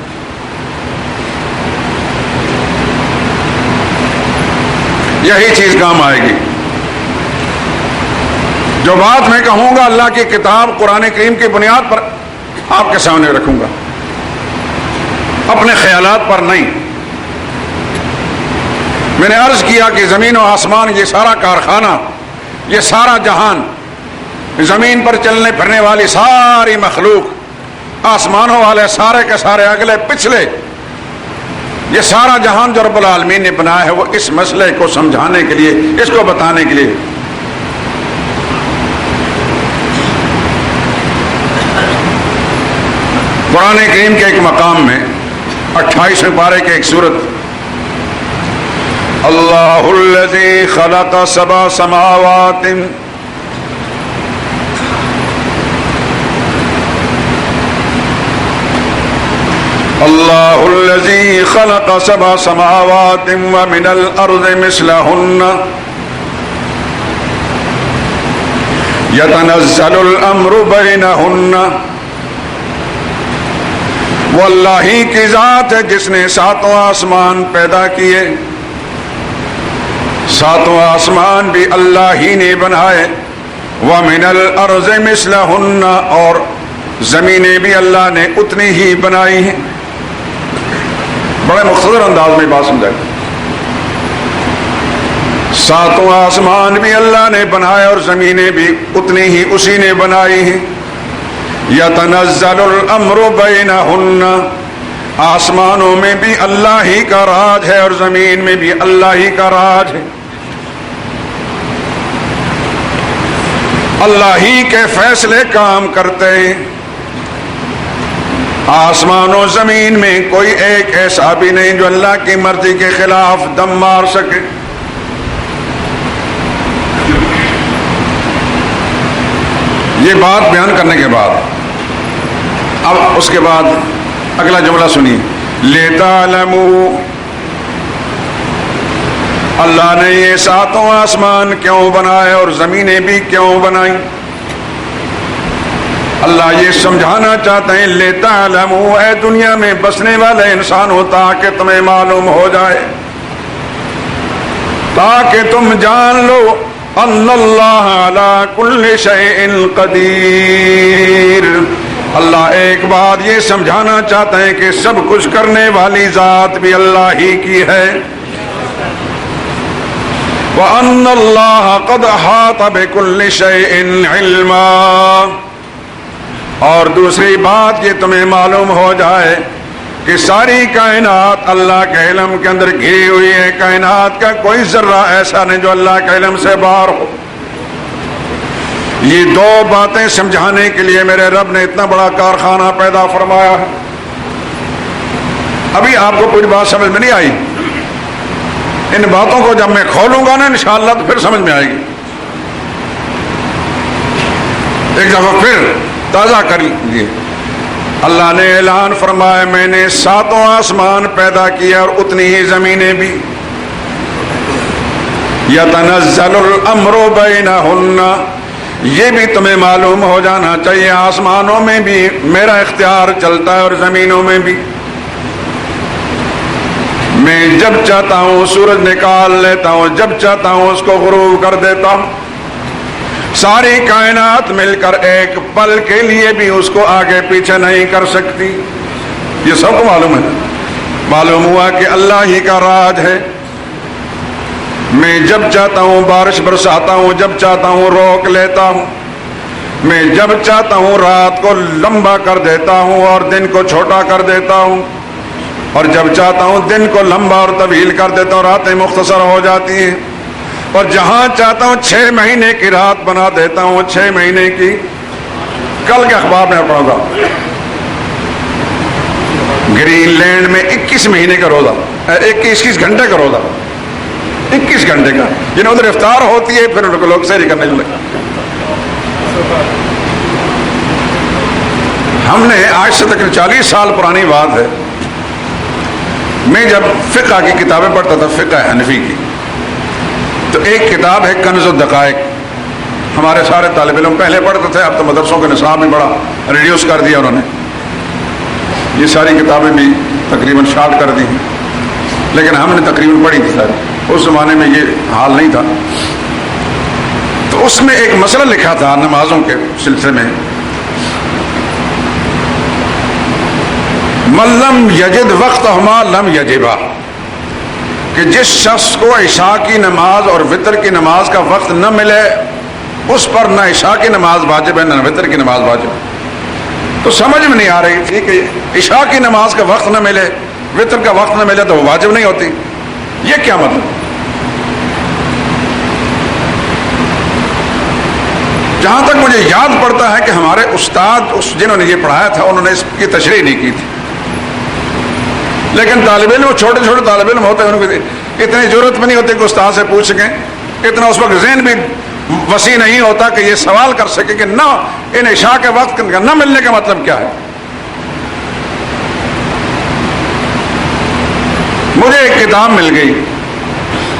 یہی چیز کام آئے گی۔ جو بات میں کہوں گا اللہ کی کتاب قرآن کریم کی بنیاد پر آپ کے سامنے رکھوں گا، اپنے خیالات پر نہیں۔ میں نے عرض کیا کہ زمین و آسمان، یہ سارا کارخانہ، یہ سارا جہان، زمین پر چلنے پھرنے والی ساری مخلوق، آسمانوں والے سارے کے سارے، اگلے پچھلے، یہ سارا جہان جو رب العالمین نے بنایا ہے، وہ اس مسئلے کو سمجھانے کے لیے، اس کو بتانے کے لیے۔ قرآن کریم کے ایک مقام میں 28ویں پارے کے ایک سورت، اللہ الذی خلق سبع سماوات اللہ الذی خلق سبع سماوات ومن الارض مثلہن یتنزل الامر بینہن، وہ اللہ ہی کی ذات ہے جس نے ساتوں آسمان پیدا کیے، ساتوں آسمان بھی اللہ ہی نے بنائے، وَمِنَ الْأَرْضِ مِثْلَهُنَّ، اور زمینیں بھی اللہ نے اتنی ہی بنائی ہیں۔ بڑے مختصر انداز میں بات سمجھائے، ساتوں آسمان بھی اللہ نے بنائے اور زمینیں بھی اتنی ہی اسی نے بنائی ہیں۔ یتنزل الامر بینہن، آسمانوں میں بھی اللہ ہی کا راج ہے اور زمین میں بھی اللہ ہی کا راج ہے، اللہ ہی کے فیصلے کام کرتے ہیں۔ آسمان و زمین میں کوئی ایک ایسا بھی نہیں جو اللہ کی مرضی کے خلاف دم مار سکے۔ یہ بات بیان کرنے کے بعد اب اس کے بعد اگلا جملہ سنیے، لِتَعْلَمُوا، اللہ نے یہ ساتوں آسمان کیوں بنائے اور زمینیں بھی کیوں بنائیں؟ اللہ یہ سمجھانا چاہتے ہیں، لِتَعْلَمُوا، اے دنیا میں بسنے والے انسان ہو، تاکہ تمہیں معلوم ہو جائے، تاکہ تم جان لو ان اللہ علی کل شیء قدیر، اللہ ایک بات یہ سمجھانا چاہتے ہیں کہ سب کچھ کرنے والی ذات بھی اللہ ہی کی ہے۔ وَأَنَّ اللَّهَ قَدْ أَحَاطَ بِكُلِّ شَيْءٍ عِلْمًا. اور دوسری بات یہ تمہیں معلوم ہو جائے کہ ساری کائنات اللہ کے علم کے اندر گھری ہوئی ہے. کائنات کا کوئی ذرہ ایسا نہیں جو اللہ کے علم سے باہر ہو. یہ دو باتیں سمجھانے کے لیے میرے رب نے اتنا بڑا کارخانہ پیدا فرمایا ہے. ابھی آپ کو کچھ بات سمجھ میں نہیں آئی. ان باتوں کو جب میں کھولوں گا نا انشاءاللہ تو پھر سمجھ میں آئے گی. ایک دفعہ پھر تازہ کر لیجیے. اللہ نے اعلان فرمایا میں نے 7 آسمان پیدا کیا اور اتنی ہی زمینیں بھی. یتنزل الامر بینہن. یہ بھی تمہیں معلوم ہو جانا چاہیے آسمانوں میں بھی میرا اختیار چلتا ہے اور زمینوں میں بھی. میں جب چاہتا ہوں سورج نکال لیتا ہوں, جب چاہتا ہوں اس کو غروب کر دیتا ہوں. ساری کائنات مل کر ایک پل کے لیے بھی اس کو آگے پیچھے نہیں کر سکتی. یہ سب کو معلوم ہے. معلوم ہوا کہ اللہ ہی کا راج ہے. میں جب چاہتا ہوں بارش برساتا ہوں, جب چاہتا ہوں روک لیتا ہوں. میں جب چاہتا ہوں رات کو لمبا کر دیتا ہوں اور دن کو چھوٹا کر دیتا ہوں, اور جب چاہتا ہوں دن کو لمبا اور طویل کر دیتا ہوں, راتیں مختصر ہو جاتی ہیں. اور جہاں چاہتا ہوں 6 مہینے کی رات بنا دیتا ہوں, 6 مہینے کی. کل کے اخبار میں پڑھا تھا گرین لینڈ میں 21 مہینے کا روزہ, 21 گھنٹے کا روزہ, 21 گھنٹے کا. جنہیں ادھر افطار ہوتی ہے پھر ان کو لوگ سحری کرنے لگے. ہم نے آج سے تقریباً 40 سال پرانی بات ہے. میں جب فقہ کی کتابیں پڑھتا تھا, فقہ حنفی کی, تو ایک کتاب ہے کنز الدقائق. ہمارے سارے طالب علم پہلے پڑھتے تھے, اب تو مدرسوں کے نصاب میں بڑا ریڈیوس کر دیا انہوں نے. یہ ساری کتابیں بھی تقریباً شارٹ کر دی ہیں, لیکن ہم نے تقریباً پڑھی تھی ساری. اس زمانے میں یہ حال نہیں تھا. تو اس میں ایک مسئلہ لکھا تھا نمازوں کے سلسلے میں, من لم یجد وقتہما لم یجبا, کہ جس شخص کو عشاء کی نماز اور وتر کی نماز کا وقت نہ ملے اس پر نہ عشاء کی نماز واجب ہے نہ وتر کی نماز واجب ہے. تو سمجھ میں نہیں آ رہی تھی کہ عشاء کی نماز کا وقت نہ ملے, وتر کا وقت نہ ملے تو وہ واجب نہیں ہوتی. یہ کیا مطلب؟ جہاں تک مجھے یاد پڑتا ہے کہ ہمارے استاد جنہوں نے یہ پڑھایا تھا انہوں نے اس کی تشریح نہیں کی تھی. لیکن طالب علم, چھوٹے چھوٹے طالب علم ہوتے ہیں, ان کو اتنی ضرورت بھی نہیں ہوتی کہ استاد سے پوچھ سکیں. اتنا اس وقت ذہن بھی وسیع نہیں ہوتا کہ یہ سوال کر سکے کہ نہ ان عشاء کے وقت نہ ملنے کا مطلب کیا ہے. مجھے ایک کتاب مل گئی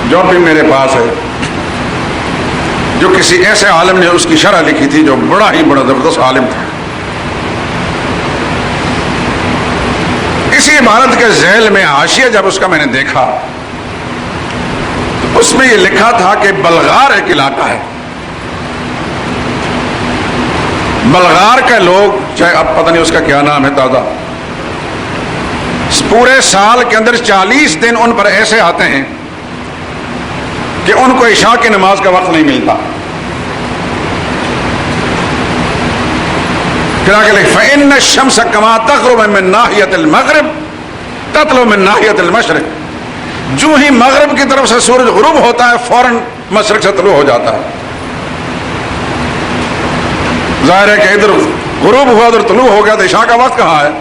جو بھی میرے پاس ہے, جو کسی ایسے عالم نے اس کی شرح لکھی تھی جو بڑا ہی بڑا زبردست عالم تھا. اسی عبارت کے ذیل میں حاشیہ جب اس کا میں نے دیکھا تو اس میں یہ لکھا تھا کہ بلغار ایک علاقہ ہے. بلغار کے لوگ, چاہے اب پتہ نہیں اس کا کیا نام ہے تازہ, پورے سال کے اندر 40 دن ان پر ایسے آتے ہیں کہ ان کو عشاء کی نماز کا وقت نہیں ملتا. پھر آگے لکھ فَإِنَّ الشَّمْسَ كَمَا تَغْرُبُ مِن نَاحِيَةِ الْمَغْرِبِ تَطْلُعُ مِن نَاحِيَةِ الْمَشْرِقِ. جو ہی مغرب کی طرف سے سورج غروب ہوتا ہے فوراً مشرق سے طلوع ہو جاتا ہے. ظاہر ہے کہ ادھر غروب ہوا ادھر طلوع ہو گیا تو عشاء کا وقت کہاں ہے.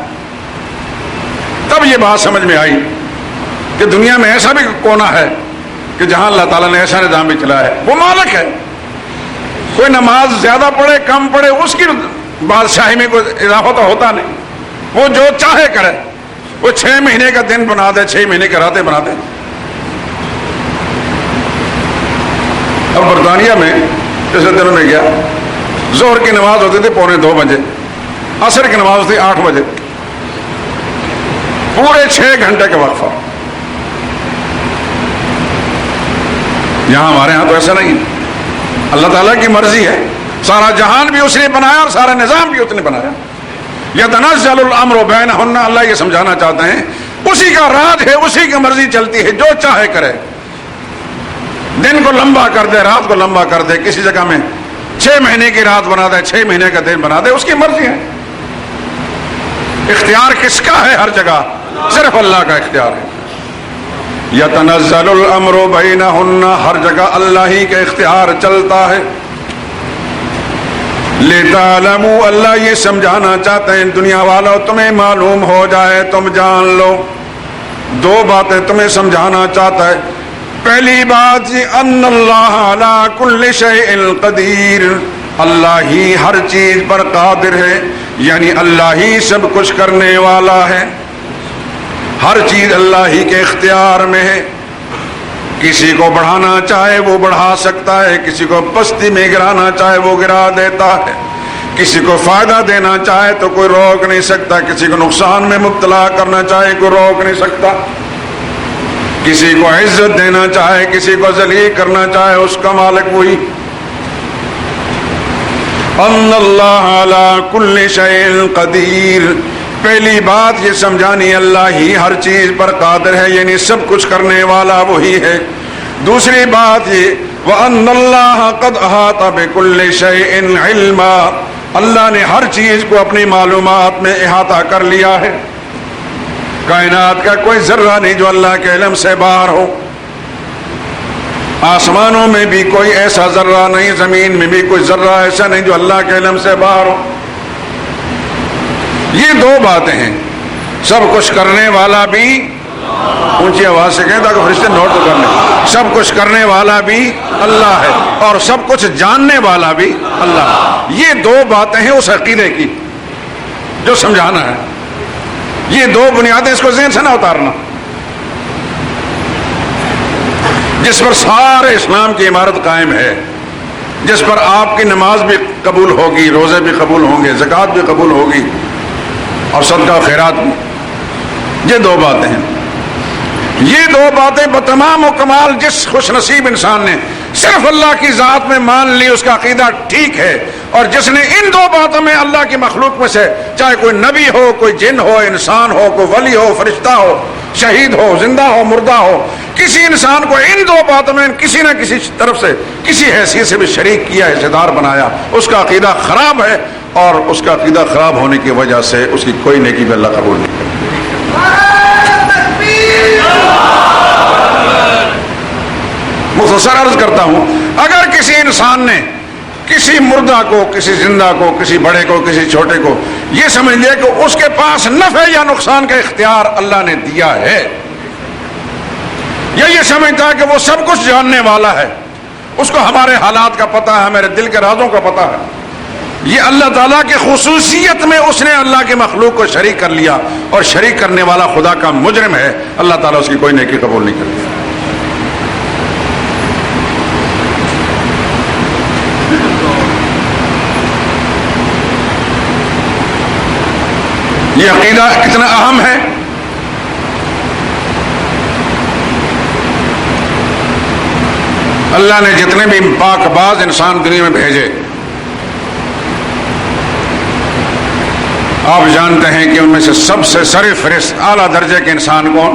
تب یہ بات سمجھ میں آئی کہ دنیا میں ایسا بھی کونا ہے کہ جہاں اللہ تعالیٰ نے ایسا نظام بھی چلایا ہے. وہ مالک ہے, کوئی نماز زیادہ پڑھے کم پڑھے اس کی بادشاہی میں کوئی اضافہ تو ہوتا نہیں. وہ جو چاہے کرے. وہ 6 مہینے کا دن بنا دے, 6 مہینے کا راتیں بنا دے. اب برطانیہ میں جیسے دنوں میں گیا, ظہر کی نماز ہوتی تھی 1:45 بجے, عصر کی نماز ہوتی 8 بجے, پورے 6 گھنٹے کا وقفہ. یہاں ہمارے ہاں تو ایسا نہیں ہے. اللہ تعالیٰ کی مرضی ہے, سارا جہان بھی اس نے بنایا اور سارا نظام بھی اس نے بنایا. یتنزل الامر بینہن, اللہ یہ سمجھانا چاہتے ہیں اسی کا راج ہے, اسی کی مرضی چلتی ہے, جو چاہے کرے. دن کو لمبا کر دے، رات کو لمبا کر دے، کسی جگہ میں 6 مہینے کی رات بنا دے، 6 مہینے کا دن بنا دے، اس کی مرضی ہے۔ اختیار کس کا ہے؟ ہر جگہ صرف اللہ کا اختیار ہے۔ یتنزل الامر بینہن، ہر جگہ اللہ ہی کا اختیار چلتا ہے۔ لِتَعْلَمُوا، اللہ یہ سمجھانا چاہتے ہیں دنیا والوں، تمہیں معلوم ہو جائے، تم جان لو۔ 2 باتیں تمہیں سمجھانا چاہتا ہے۔ پہلی بات یہ ان اللہ علی کل شیء قدیر، اللہ ہی ہر چیز پر قادر ہے، یعنی اللہ ہی سب کچھ کرنے والا ہے، ہر چیز اللہ ہی کے اختیار میں ہے۔ کسی کو بڑھانا چاہے وہ بڑھا سکتا ہے، کسی کو پستی میں گرانا چاہے وہ گرا دیتا ہے، کسی کو فائدہ دینا چاہے تو کوئی روک نہیں سکتا، کسی کو نقصان میں مبتلا کرنا چاہے کوئی روک نہیں سکتا، کسی کو عزت دینا چاہے کسی کو ذلیل کرنا چاہے اس کا مالک وہی۔ ان اللہ علی کل شیء قدیر، پہلی بات یہ سمجھانی اللہ ہی ہر چیز پر قادر ہے، یعنی سب کچھ کرنے والا وہی ہے۔ دوسری بات یہ وَأَنَّ اللَّهَ قَدْ أَحَاطَ بِكُلِّ شَيْءٍ عِلْمًا، اللہ نے ہر چیز کو اپنی معلومات میں احاطہ کر لیا ہے۔ کائنات کا کوئی ذرہ نہیں جو اللہ کے علم سے باہر ہو، آسمانوں میں بھی کوئی ایسا ذرہ نہیں، زمین میں بھی کوئی ذرہ ایسا نہیں جو اللہ کے علم سے باہر ہو۔ یہ 2 باتیں ہیں، سب کچھ کرنے والا بھی، اونچی آواز سے کہیں تاکہ فرشتے نوٹ تو کر لیں، سب کچھ کرنے والا بھی اللہ ہے اور سب کچھ جاننے والا بھی اللہ ہے۔ یہ 2 باتیں ہیں اس عقیدے کی جو سمجھانا ہے۔ یہ 2 بنیادیں اس کو ذہن سے نہ اتارنا، جس پر سارے اسلام کی عمارت قائم ہے، جس پر آپ کی نماز بھی قبول ہوگی، روزے بھی قبول ہوں گے، زکوٰۃ بھی قبول ہوگی اور صدقہ و خیرات بھی۔ یہ 2 باتیں ہیں، یہ 2 باتیں بتمام و کمال جس خوش نصیب انسان نے صرف اللہ کی ذات میں مان لی اس کا عقیدہ ٹھیک ہے، اور جس نے ان 2 باتوں میں اللہ کی مخلوق میں سے چاہے کوئی نبی ہو، کوئی جن ہو، انسان ہو، کوئی ولی ہو، فرشتہ ہو، شہید ہو، زندہ ہو، مردہ ہو، کسی انسان کو ان 2 باتوں میں کسی نہ کسی طرف سے کسی حیثیت سے بھی شریک کیا، حصہ دار بنایا، اس کا عقیدہ خراب ہے، اور اس کا عقیدہ خراب ہونے کی وجہ سے اس کی کوئی نیکی بھی اللہ قبول نہیں کرتا۔ مختصر عرض کرتا ہوں، اگر کسی انسان نے کسی مردہ کو، کسی زندہ کو، کسی بڑے کو، کسی چھوٹے کو یہ سمجھ لیا کہ اس کے پاس نفع یا نقصان کا اختیار اللہ نے دیا ہے، یا یہ سمجھتا ہے کہ وہ سب کچھ جاننے والا ہے، اس کو ہمارے حالات کا پتہ ہے، ہمارے دل کے رازوں کا پتہ ہے، یہ اللہ تعالیٰ کی خصوصیت میں اس نے اللہ کے مخلوق کو شریک کر لیا، اور شریک کرنے والا خدا کا مجرم ہے، اللہ تعالیٰ اس کی کوئی نیکی قبول نہیں کرتا۔ یہ عقیدہ کتنا اہم ہے، اللہ نے جتنے بھی پاک باز انسان دنیا میں بھیجے، آپ جانتے ہیں کہ ان میں سے سب سے سرفہرست اعلیٰ درجے کے انسان کون؟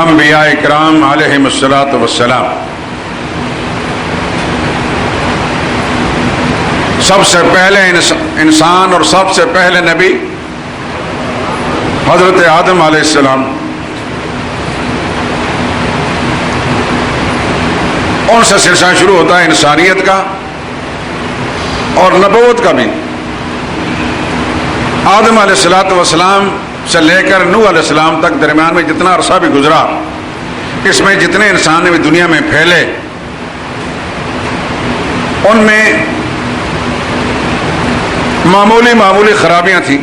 انبیاء کرام علیہم الصلاۃ والسلام۔ سب سے پہلے انسان اور سب سے پہلے نبی حضرت آدم علیہ السلام، ان سے سلسلہ شروع ہوتا ہے انسانیت کا اور نبوت کا بھی۔ آدم علیہ الصلاۃ والسلام سے لے کر نوح علیہ السلام تک درمیان میں جتنا عرصہ بھی گزرا، اس میں جتنے انسان بھی دنیا میں پھیلے، ان میں معمولی خرابیاں تھیں،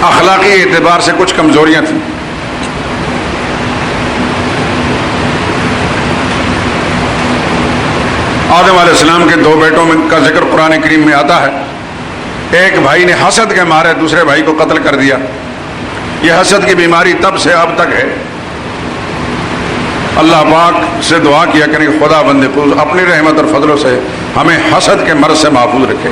اخلاقی اعتبار سے کچھ کمزوریاں تھیں۔ آدم علیہ السلام کے 2 بیٹوں کا ذکر قرآن کریم میں آتا ہے۔ ایک بھائی نے حسد کے مارے دوسرے بھائی کو قتل کر دیا۔ یہ حسد کی بیماری تب سے اب تک ہے۔ اللہ پاک سے دعا کیا کریں کہ خدا بندے اپنی رحمت اور فضلوں سے ہمیں حسد کے مرض سے محفوظ رکھے۔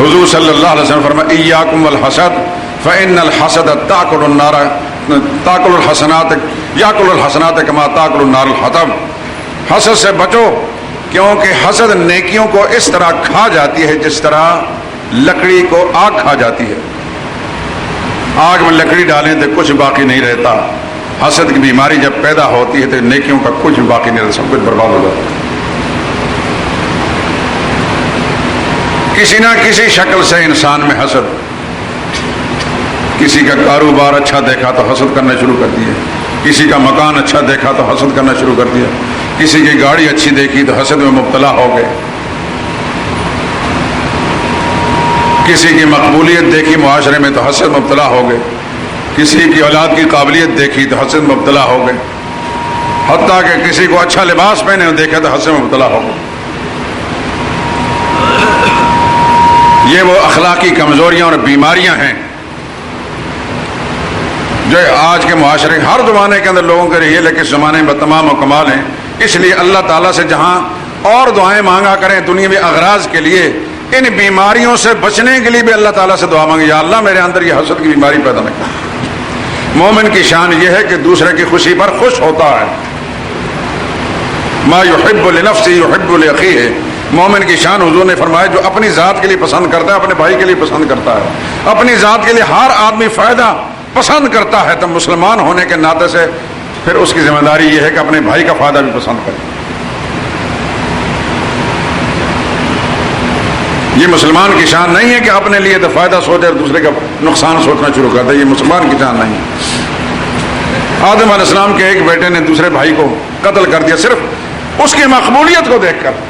حضور صلی اللہ علیہ وسلم فرمایا ایاکم والحسد فإن الحسد تاکل النار تاکل الحسنات یاکل الحسنات کما تاکل النار الحطب، حسد سے بچو کیونکہ حسد نیکیوں کو اس طرح کھا جاتی ہے جس طرح لکڑی کو آگ کھا جاتی ہے. آگ میں لکڑی ڈالیں تو کچھ باقی نہیں رہتا. حسد کی بیماری جب پیدا ہوتی ہے تو نیکیوں کا کچھ باقی نہیں رہتا، سب کچھ برباد ہو جاتا ہے. کسی نہ کسی شکل سے انسان میں حسد، کسی کا کاروبار اچھا دیکھا تو حسد کرنا شروع کر دیا، کسی کا مکان اچھا دیکھا تو حسد کرنا شروع کر دیا، کسی کی گاڑی اچھی دیکھی تو حسد میں مبتلا ہو گئے، کسی کی مقبولیت دیکھی معاشرے میں تو حسد مبتلا ہو گئے، کسی کی اولاد کی قابلیت دیکھی تو حسد مبتلا ہو گئے، حتیٰ کہ کسی کو اچھا لباس پہنے دیکھا تو حسد مبتلا ہو گئے. یہ وہ اخلاقی کمزوریاں اور بیماریاں ہیں جو آج کے معاشرے ہر زمانے کے اندر لوگوں کے لیے، لیکن اس زمانے میں تمام و کمال ہیں. اس لیے اللہ تعالیٰ سے جہاں اور دعائیں مانگا کریں دنیاوی اغراض کے لیے، ان بیماریوں سے بچنے کے لیے بھی اللہ تعالیٰ سے دعا مانگے، یا اللہ میرے اندر یہ حسد کی بیماری پیدا نہ کر. مومن کی شان یہ ہے کہ دوسرے کی خوشی پر خوش ہوتا ہے. ما یحب لنفسہ یحب لاخیہ، مومن کی شان حضور نے فرمایا جو اپنی ذات کے لیے پسند کرتا ہے اپنے بھائی کے لیے پسند کرتا ہے. اپنی ذات کے لیے ہر آدمی فائدہ پسند کرتا ہے، تو مسلمان ہونے کے ناطے سے پھر اس کی ذمہ داری یہ ہے کہ اپنے بھائی کا فائدہ بھی پسند کرے. یہ مسلمان کی شان نہیں ہے کہ اپنے لیے تو فائدہ سوچے اور دوسرے کا نقصان سوچنا شروع کر دے. یہ مسلمان کی شان نہیں ہے. آدم علیہ السلام کے ایک بیٹے نے دوسرے بھائی کو قتل کر دیا صرف اس کی مقبولیت کو دیکھ کر.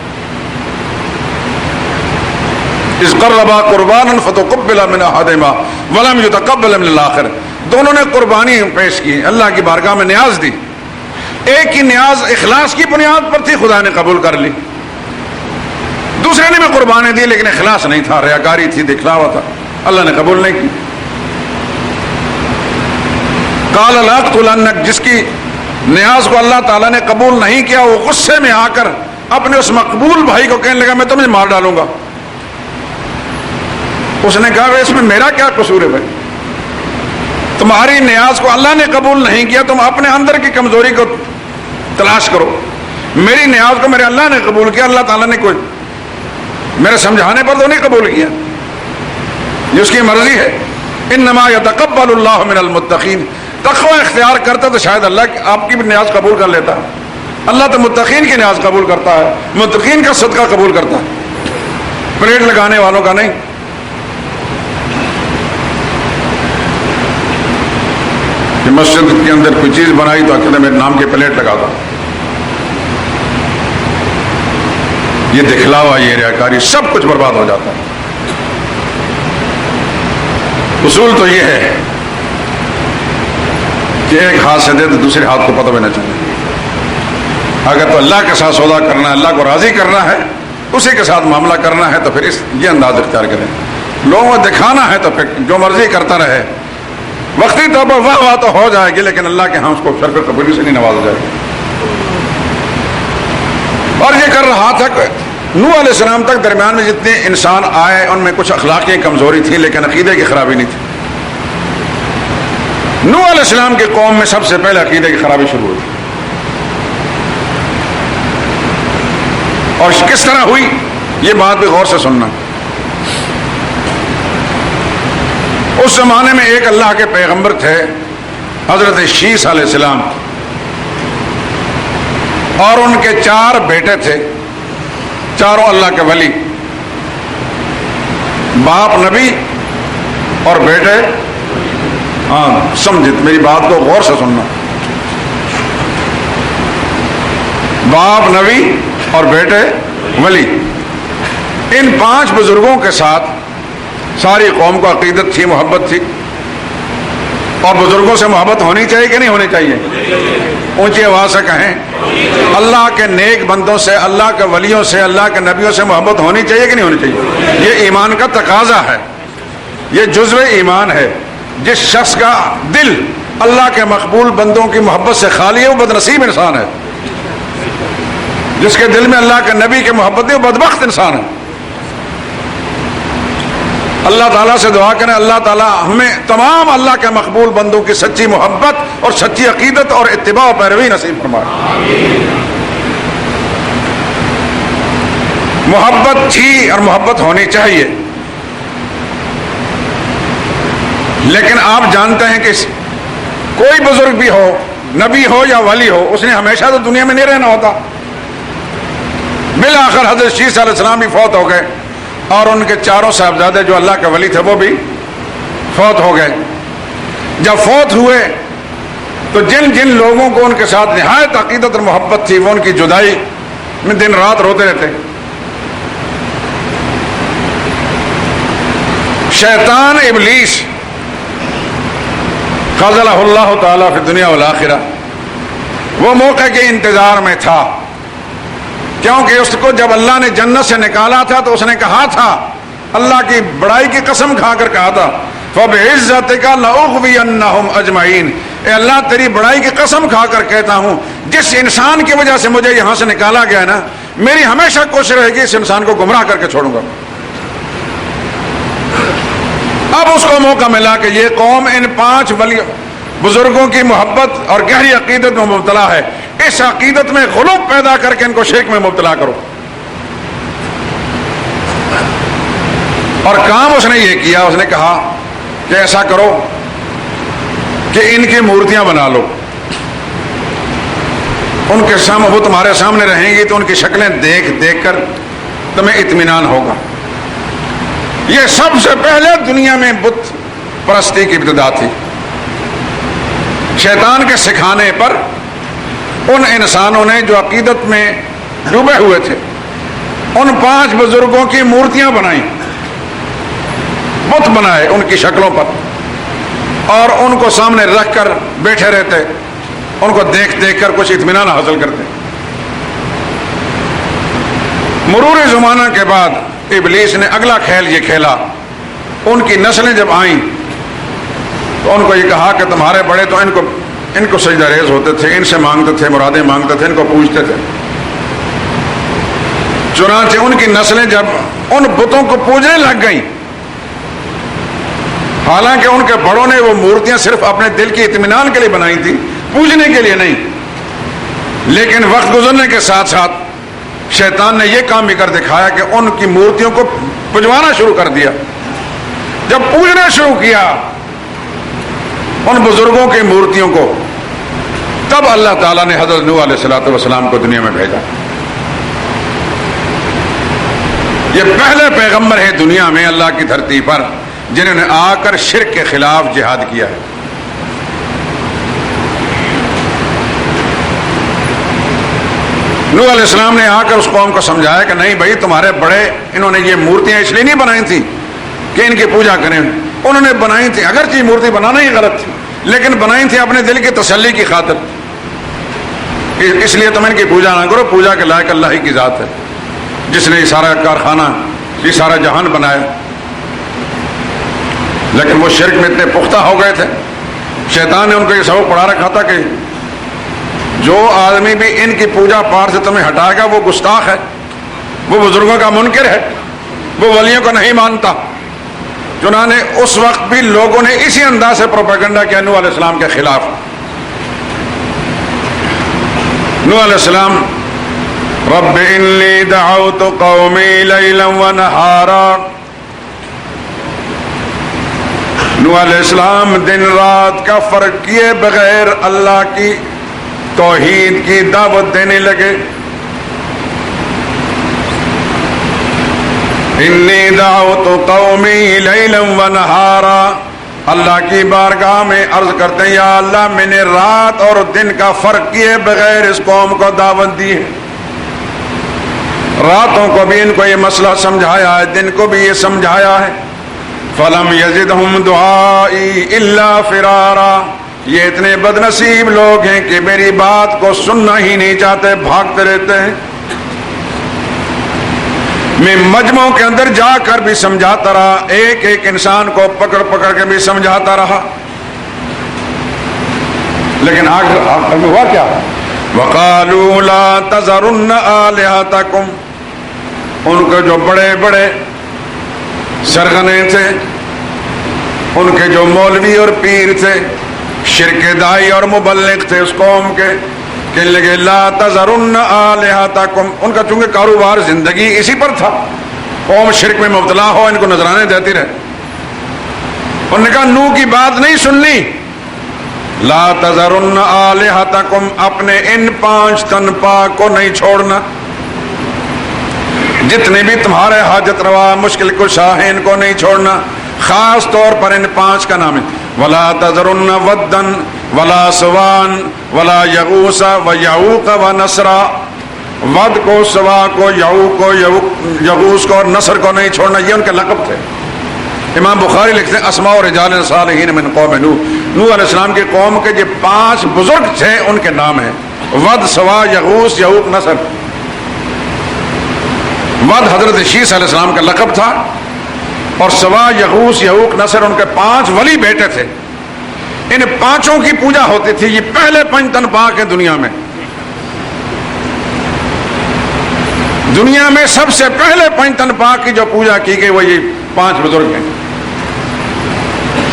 اذ قربا قربانا فتقبل من احدهما ولم يتقبل من الاخر، دونوں نے قربانی پیش کی، اللہ کی بارگاہ میں نیاز دی. ایک کی نیاز اخلاص کی بنیاد پر تھی، خدا نے قبول کر لی. دوسرے نے بھی قربانی دی لیکن اخلاص نہیں تھا، ریاکاری تھی، دکھلاوا تھا، اللہ نے قبول نہیں کی. قال لا اقتلنک، جس کی نیاز کو اللہ تعالیٰ نے قبول نہیں کیا وہ غصے میں آ کر اپنے اس مقبول بھائی کو کہنے لگا میں تمہیں مار ڈالوں گا. اس نے کہا اس میں میرا کیا قصور ہے بھائی، تمہاری نیاز کو اللہ نے قبول نہیں کیا، تم اپنے اندر کی کمزوری کو تلاش کرو. میری نیاز کو میرے اللہ نے قبول کیا، اللہ تعالیٰ نے کوئی میرے سمجھانے پر تو نہیں قبول کیا، یہ اس کی مرضی ہے. انما یتقبل اللہ من المتقین، تقوی اختیار کرتا تو شاید اللہ آپ کی بھی نیاز قبول کر لیتا. اللہ تو متقین کی نیاز قبول کرتا ہے، متقین کا صدقہ قبول کرتا ہے، پلیٹ لگانے والوں کا نہیں. کہ مسجد کے اندر کوئی چیز بنائی تو کہتے میرے نام کی پلیٹ لگا دو. یہ دکھلاوا، یہ ریاکاری، سب کچھ برباد ہو جاتا ہے. اصول تو یہ ہے کہ ایک ہاتھ سے دے تو دوسرے ہاتھ کو پتہ بھی نہ چلے. اگر تو اللہ کے ساتھ سودا کرنا ہے، اللہ کو راضی کرنا ہے، اسی کے ساتھ معاملہ کرنا ہے تو پھر یہ انداز اختیار کریں. لوگوں کو دکھانا ہے تو پھر جو مرضی کرتا رہے، وقتی طور پر واہ تو ہو جائے گی لیکن اللہ کے ہاں اس کو شرف قبولی سے نہیں نوازا جائے گا. اور یہ کر رہا تھا کہ نوح علیہ السلام تک درمیان میں جتنے انسان آئے ان میں کچھ اخلاقی کمزوری تھی لیکن عقیدے کی خرابی نہیں تھی. نوح علیہ السلام کی قوم میں سب سے پہلے عقیدے کی خرابی شروع ہوئی. اور کس طرح ہوئی یہ بات بھی غور سے سننا. اس زمانے میں ایک اللہ کے پیغمبر تھے حضرت شیس علیہ السلام، اور ان کے 4 بیٹے تھے، چاروں اللہ کے ولی، باپ نبی اور بیٹے. ہاں سمجھت میری بات کو غور سے سننا. باپ نبی اور بیٹے ولی، ان 5 بزرگوں کے ساتھ ساری قوم کو عقیدت تھی، محبت تھی. اور بزرگوں سے محبت ہونی چاہیے کہ نہیں ہونی چاہیے؟ اونچی آواز سے کہیں. اللہ کے نیک بندوں سے، اللہ کے ولیوں سے، اللہ کے نبیوں سے محبت ہونی چاہیے کہ نہیں ہونی چاہیے؟ یہ ایمان کا تقاضا ہے، یہ جزو ایمان ہے. جس شخص کا دل اللہ کے مقبول بندوں کی محبت سے خالی ہے وہ بدنصیب انسان ہے. جس کے دل میں اللہ کے نبی کی محبت ہے وہ بدبخت انسان ہے. اللہ تعالیٰ سے دعا کریں اللہ تعالیٰ ہمیں تمام اللہ کے مقبول بندوں کی سچی محبت اور سچی عقیدت اور اتباع و پیروی نصیب فرمائے۔ محبت تھی اور محبت ہونی چاہیے، لیکن آپ جانتے ہیں کہ کوئی بزرگ بھی ہو، نبی ہو یا ولی ہو، اس نے ہمیشہ تو دنیا میں نہیں رہنا ہوتا۔ بالآخر حضرت شیس علیہ السلام بھی فوت ہو گئے اور ان کے چاروں صاحبزادے جو اللہ کے ولی تھے وہ بھی فوت ہو گئے۔ جب فوت ہوئے تو جن جن لوگوں کو ان کے ساتھ نہایت عقیدت اور محبت تھی وہ ان کی جدائی میں دن رات روتے رہتے۔ شیطان ابلیس خذلہ اللہ تعالیٰ فی الدنیا والآخرہ وہ موقع کے انتظار میں تھا، کیونکہ اس کو جب اللہ نے جنت سے نکالا تھا تو اس نے کہا تھا، اللہ کی بڑائی کی قسم کھا کر کہا تھا فَبِعِزَّتِكَ لَأُغْوِيَنَّهُمْ أَجْمَعِينَ، اے اللہ تیری بڑائی کی قسم کھا کر کہتا ہوں جس انسان کی وجہ سے مجھے یہاں سے نکالا گیا نا، میری ہمیشہ کوشش رہے گی اس انسان کو گمراہ کر کے چھوڑوں گا۔ اب اس کو موقع ملا کہ یہ قوم ان 5 بزرگوں کی محبت اور گہری عقیدت میں مبتلا ہے، اس عقیدت میں غلوب پیدا کر کے ان کو شرک میں مبتلا کرو۔ اور کام اس نے یہ کیا، اس نے کہا کہ ایسا کرو کہ ان کی مورتیاں بنا لو، ان کے سامنے وہ تمہارے سامنے رہیں گی تو ان کی شکلیں دیکھ دیکھ کر تمہیں اطمینان ہوگا۔ یہ سب سے پہلے دنیا میں بت پرستی کی ابتدا تھی۔ شیطان کے سکھانے پر ان انسانوں نے جو عقیدت میں ڈوبے ہوئے تھے ان 5 بزرگوں کی مورتیاں بنائیں، بت بنائے ان کی شکلوں پر، اور ان کو سامنے رکھ کر بیٹھے رہتے، ان کو دیکھ دیکھ کر کچھ اطمینان حاصل کرتے۔ مرور زمانہ کے بعد ابلیس نے اگلا کھیل یہ کھیلا، ان کی نسلیں جب آئیں تو ان کو یہ کہا کہ تمہارے بڑے تو ان کو سجدہ ریز ہوتے تھے، ان سے مانگتے تھے، مرادیں مانگتے تھے، ان کو پوجتے تھے۔ چنانچہ ان کی نسلیں جب ان بتوں کو پوجنے لگ گئیں، حالانکہ ان کے بڑوں نے وہ مورتیاں صرف اپنے دل کی اطمینان کے لیے بنائی تھی، پوجنے کے لیے نہیں، لیکن وقت گزرنے کے ساتھ ساتھ شیطان نے یہ کام بھی کر دکھایا کہ ان کی مورتیوں کو پجوانا شروع کر دیا۔ جب پوجنا شروع کیا ان بزرگوں کی مورتیوں کو، تب اللہ تعالیٰ نے حضرت نوح علیہ السلام کو دنیا میں بھیجا۔ یہ پہلے پیغمبر ہیں دنیا میں اللہ کی دھرتی پر جنہوں نے آ کر شرک کے خلاف جہاد کیا ہے۔ نوح علیہ السلام نے آ کر اس قوم کو سمجھایا کہ نہیں بھائی، تمہارے بڑے انہوں نے یہ مورتیاں اس لیے نہیں بنائی تھیں کہ ان کی پوجا کریں، انہوں نے بنائی تھی، اگرچہ مورتی بنانا ہی غلط تھی لیکن بنائی تھی اپنے دل کی تسلی کی خاطر، اس لیے تم ان کی پوجا نہ کرو، پوجا کے لائق اللہ ہی کی ذات ہے جس نے یہ سارا کارخانہ، یہ سارا جہان بنایا۔ لیکن وہ شرک میں اتنے پختہ ہو گئے تھے، شیطان نے ان کو یہ سبق پڑھا رکھا تھا کہ جو آدمی بھی ان کی پوجا پاٹ سے تمہیں ہٹائے گا وہ گستاخ ہے، وہ بزرگوں کا منکر ہے، وہ ولیوں کو نہیں مانتا۔ چنانچہ اس وقت بھی لوگوں نے اسی انداز سے پروپیگنڈا کیا نوح علیہ السلام کے خلاف۔ نوح علیہ السلام رب انی دعوت قومی لیلا ونہارا، نوح علیہ السلام دن رات کا فرق کیے بغیر اللہ کی توحید کی دعوت دینے لگے۔ انی دعوت قومی لیلا ونہارا، اللہ کی بارگاہ میں عرض کرتے ہیں یا اللہ میں نے رات اور دن کا فرق کیے بغیر اس قوم کو دعوت دی ہے، راتوں کو بھی ان کو یہ مسئلہ سمجھایا ہے، دن کو بھی یہ سمجھایا ہے۔ فلم یزدہم دعائی الا فرارا، یہ اتنے بد نصیب لوگ ہیں کہ میری بات کو سننا ہی نہیں چاہتے، بھاگتے رہتے ہیں۔ میں مجمعوں کے اندر جا کر بھی سمجھاتا رہا، ایک ایک انسان کو پکڑ پکڑ کے بھی سمجھاتا رہا، لیکن آخر میں ہوا کیا؟ وَقَالُوا لَا تَذَرُنَّ آلِهَتَكُمْ، ان کو جو بڑے بڑے سرغنے تھے، ان کے جو مولوی اور پیر تھے، شرک دائی اور مبلغ تھے اس قوم کے، کہنے لگے لا تذرن آلہتکم، ان کا چونکہ کاروبار زندگی اسی پر تھا، قوم شرک میں مبتلا ہو ان کو نذرانے دیتی رہے، انہوں نے کہا نوح کی بات نہیں سننی، لا تذرن آلہتکم، اپنے ان 5 تن پاک کو نہیں چھوڑنا، جتنے بھی تمہارے حاجت روا مشکل کشا ہیں ان کو نہیں چھوڑنا، خاص طور پر ان 5 کا نام ہے ولا تذرن ودن ولا سوان ولا یغوس و یعوق و نصرا، ود کو، سوا کو، یعوق کو، یغوس کو اور نصر کو نہیں چھوڑنا، یہ ان کے لقب تھے۔ امام بخاری لکھتے ہیں اسماء رجال صالحین من قوم نوح علیہ السلام کی قوم کے یہ 5 بزرگ تھے، ان کے نام ہیں ود، سوا، یغوس، یعوق، نصر۔ ود حضرت شیس علیہ السلام کا لقب تھا، اور سوا، یغوس، یعوق، نصر ان کے 5 ولی بیٹے تھے، ان 5 کی پوجا ہوتی تھی، یہ پہلے 5 تن پاک ہیں دنیا میں، دنیا میں سب سے پہلے 5 تن پاک کی جو پوجا کی گئی وہ یہ 5 بزرگ ہیں۔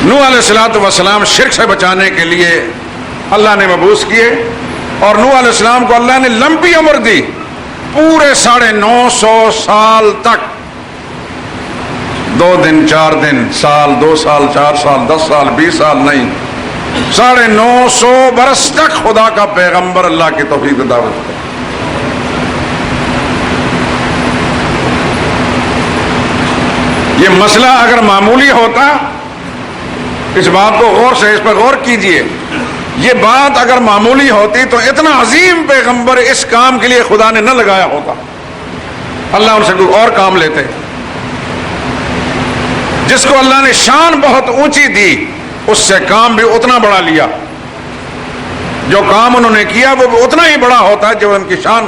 نوح علیہ السلام شرک سے بچانے کے لیے اللہ نے مبعوث کیے، اور نوح علیہ السلام کو اللہ نے لمبی عمر دی، پورے 950 سال تک، 2 دن 4 دن، سال 2 سال 4 سال 10 سال 20 سال نہیں، 950 برس تک خدا کا پیغمبر اللہ کی توحید دعوت ہے۔ یہ مسئلہ اگر معمولی ہوتا، اس بات کو غور سے اس پر غور کیجئے، یہ بات اگر معمولی ہوتی تو اتنا عظیم پیغمبر اس کام کے لیے خدا نے نہ لگایا ہوتا، اللہ ان سے کوئی اور کام لیتے۔ جس کو اللہ نے شان بہت اونچی دی اس سے کام بھی اتنا بڑا لیا، جو کام انہوں نے کیا وہ بھی اتنا ہی بڑا ہوتا ہے جو ان کی شان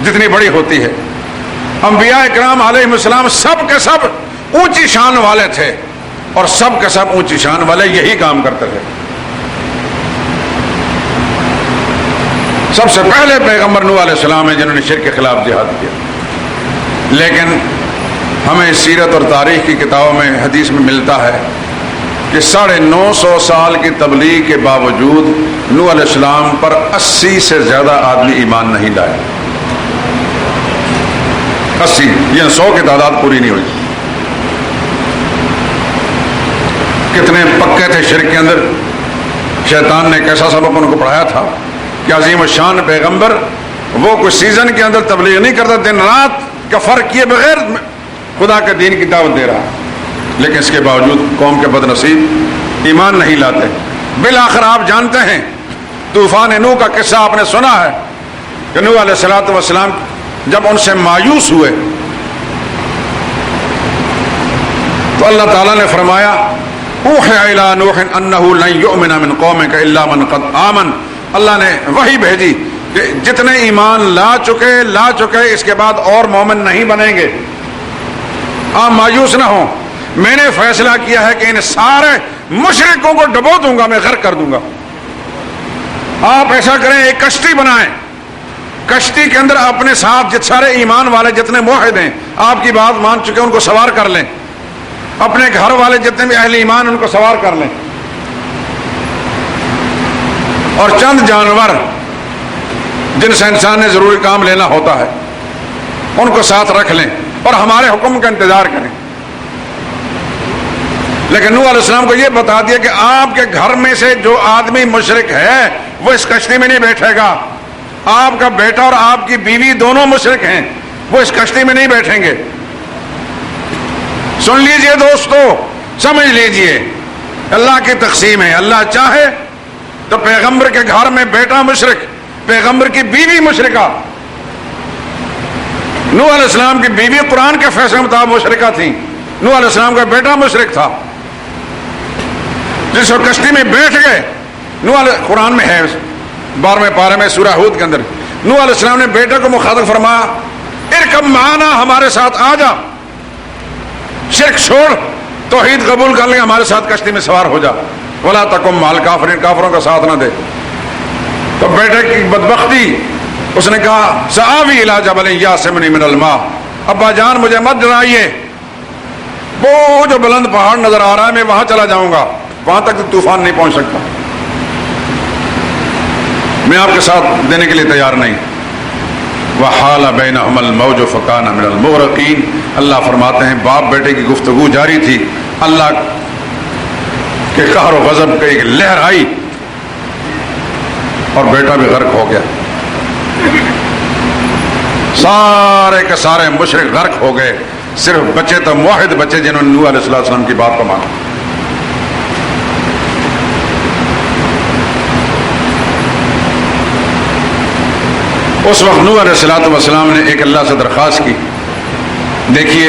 جتنی بڑی ہوتی ہے۔ انبیاء اکرام علیہ السلام سب کے سب اونچی شان والے تھے، اور سب کے سب اونچی شان والے یہی کام کرتے تھے۔ سب سے پہلے پیغمبر نوح علیہ السلام ہیں جنہوں نے شرک کے خلاف جہاد کیا، لیکن ہمیں سیرت اور تاریخ کی کتابوں میں حدیث میں ملتا ہے کہ 950 سال کی تبلیغ کے باوجود نوح علیہ السلام پر 80 سے زیادہ آدمی ایمان نہیں لائے، 80، یہ 100 کی تعداد پوری نہیں ہوئی۔ کتنے پکے تھے شرک کے اندر، شیطان نے کیسا سبق ان کو پڑھایا تھا کہ عظیم الشان پیغمبر وہ کوئی سیزن کے اندر تبلیغ نہیں کرتا، دن رات کا فرق کیے بغیر خدا کے دین کی دعوت دے رہا، لیکن اس کے باوجود قوم کے بد نصیب ایمان نہیں لاتے۔ بالآخر آپ جانتے ہیں طوفان نوح کا قصہ آپ نے سنا ہے کہ نوح علیہ السلام جب ان سے مایوس ہوئے تو اللہ تعالیٰ نے فرمایا اوحی الی نوح انہ لن یؤمن من قومک الا من قد آمن، اللہ نے وحی بھیجی کہ جتنے ایمان لا چکے اس کے بعد اور مومن نہیں بنیں گے، آپ مایوس نہ ہوں، میں نے فیصلہ کیا ہے کہ ان سارے مشرکوں کو ڈبو دوں گا، میں غرق کر دوں گا۔ آپ ایسا کریں، ایک کشتی بنائیں، کشتی کے اندر اپنے ساتھ سارے ایمان والے جتنے موحد ہیں، آپ کی بات مان چکے ان کو سوار کر لیں، اپنے گھر والے جتنے بھی اہل ایمان ان کو سوار کر لیں، اور چند جانور جن سے انسان نے ضروری کام لینا ہوتا ہے ان کو ساتھ رکھ لیں اور ہمارے حکم کا انتظار کریں۔ لیکن نوح علیہ السلام کو یہ بتا دیا کہ آپ کے گھر میں سے جو آدمی مشرک ہے وہ اس کشتی میں نہیں بیٹھے گا، آپ کا بیٹا اور آپ کی بیوی دونوں مشرک ہیں، وہ اس کشتی میں نہیں بیٹھیں گے۔ سن لیجئے دوستو، سمجھ لیجئے، اللہ کی تقسیم ہے، اللہ چاہے تو پیغمبر کے گھر میں بیٹا مشرک، پیغمبر کی بیوی مشرکہ۔ نوح علیہ السلام کی بیوی قرآن کے فیصلے مطابق مشرکہ تھی، نوح علیہ السلام کا بیٹا مشرک تھا، جس وقت کشتی میں بیٹھ گئے، قرآن میں ہے 12ویں پارے میں سورہ ہود کے اندر، نوح علیہ السلام نے بیٹے کو مخاطب فرمایا ارکب معنا، ہمارے ساتھ آ جا، شرک چھوڑ، توحید قبول کر لیں، ہمارے ساتھ کشتی میں سوار ہو جا، ولا تکن مع الکافرین، کافروں کا ساتھ نہ دے۔ تو بیٹے کی بدبختی، اس نے کہا سآوی الی جبل یعصمنی من الماء، ابا جان مجھے مت ڈرائیے، وہ جو بلند پہاڑ نظر آ رہا ہے میں وہاں چلا جاؤں گا، وہاں تک طوفان نہیں پہنچ سکتا، میں آپ کے ساتھ دینے کے لیے تیار نہیں۔ وحال بینہما الموج فکان من المغرقین، اللہ فرماتے ہیں باپ بیٹے کی گفتگو جاری تھی، اللہ کے قہر و غضب کی ایک لہر آئی اور بیٹا بھی غرق ہو گیا، سارے کے سارے مشرک غرق ہو گئے، صرف بچے تو موحد بچے جنہوں نے نوح علیہ السلام کی بات کو مانا۔ اس وقت نوح علیہ السلام نے ایک اللہ سے درخواست کی، دیکھیے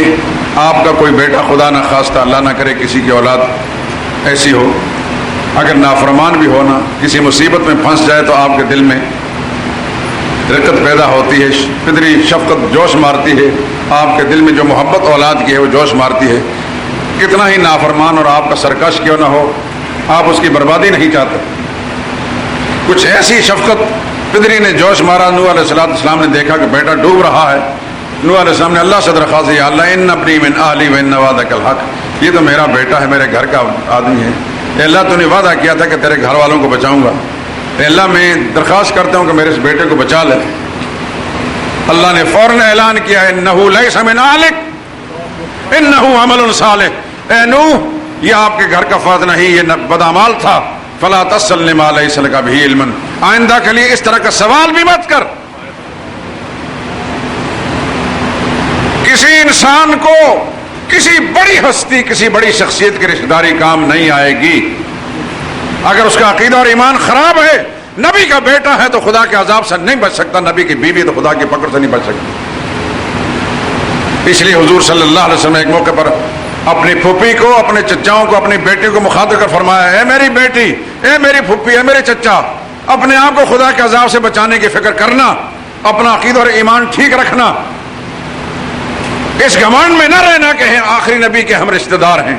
آپ کا کوئی بیٹا خدا نہ خواستہ اللہ نہ کرے کسی کی اولاد ایسی ہو، اگر نافرمان بھی ہونا کسی مصیبت میں پھنس جائے تو آپ کے دل میں رقت پیدا ہوتی ہے، فطری شفقت جوش مارتی ہے، آپ کے دل میں جو محبت اولاد کی ہے وہ جوش مارتی ہے، کتنا ہی نافرمان اور آپ کا سرکش کیوں نہ ہو آپ اس کی بربادی نہیں چاہتے۔ کچھ ایسی شفقت فطری نے جوش مارا، نوح علیہ السلام نے دیکھا کہ بیٹا ڈوب رہا ہے، نوح علیہ السلام نے اللہ سے درخواست کی، اللہ ان ابنی من اہلی وان وعدک الحق، یہ تو میرا بیٹا ہے، میرے گھر کا آدمی ہے، اے اللہ تو نے وعدہ کیا تھا کہ تیرے گھر والوں کو بچاؤں گا، اے اللہ میں درخواست کرتا ہوں کہ میرے اس بیٹے کو بچا لے۔ اللہ نے فوراً اعلان کیا انہ لیس من اہلک انہ عمل صالح، اے نوح یہ آپ کے گھر کا فرد نہیں، یہ بدعمال تھا، فلا تسألنی ما لیس لک بہ علم، آئندہ کے لیے اس طرح کا سوال بھی مت کر۔ کسی انسان کو کسی بڑی ہستی کسی بڑی شخصیت کی رشتہ داری کام نہیں آئے گی اگر اس کا عقیدہ اور ایمان خراب ہے۔ نبی کا بیٹا ہے تو خدا کے عذاب سے نہیں بچ سکتا، نبی کی بیوی تو خدا کی پکڑ سے نہیں بچ سکتی۔ اس لیے حضور صلی اللہ علیہ وسلم ایک موقع پر اپنی پھوپھی کو، اپنے چچاؤں کو، اپنی بیٹی کو مخاطب کر فرمایا، اے میری بیٹی، اے میری پھوپھی، اے میرے چچا، اپنے آپ کو خدا کے عذاب سے بچانے کی فکر کرنا، اپنا عقیدہ اور ایمان ٹھیک رکھنا، اس گھمنڈ میں نہ رہنا کہ آخری نبی کے ہم رشتہ دار ہیں۔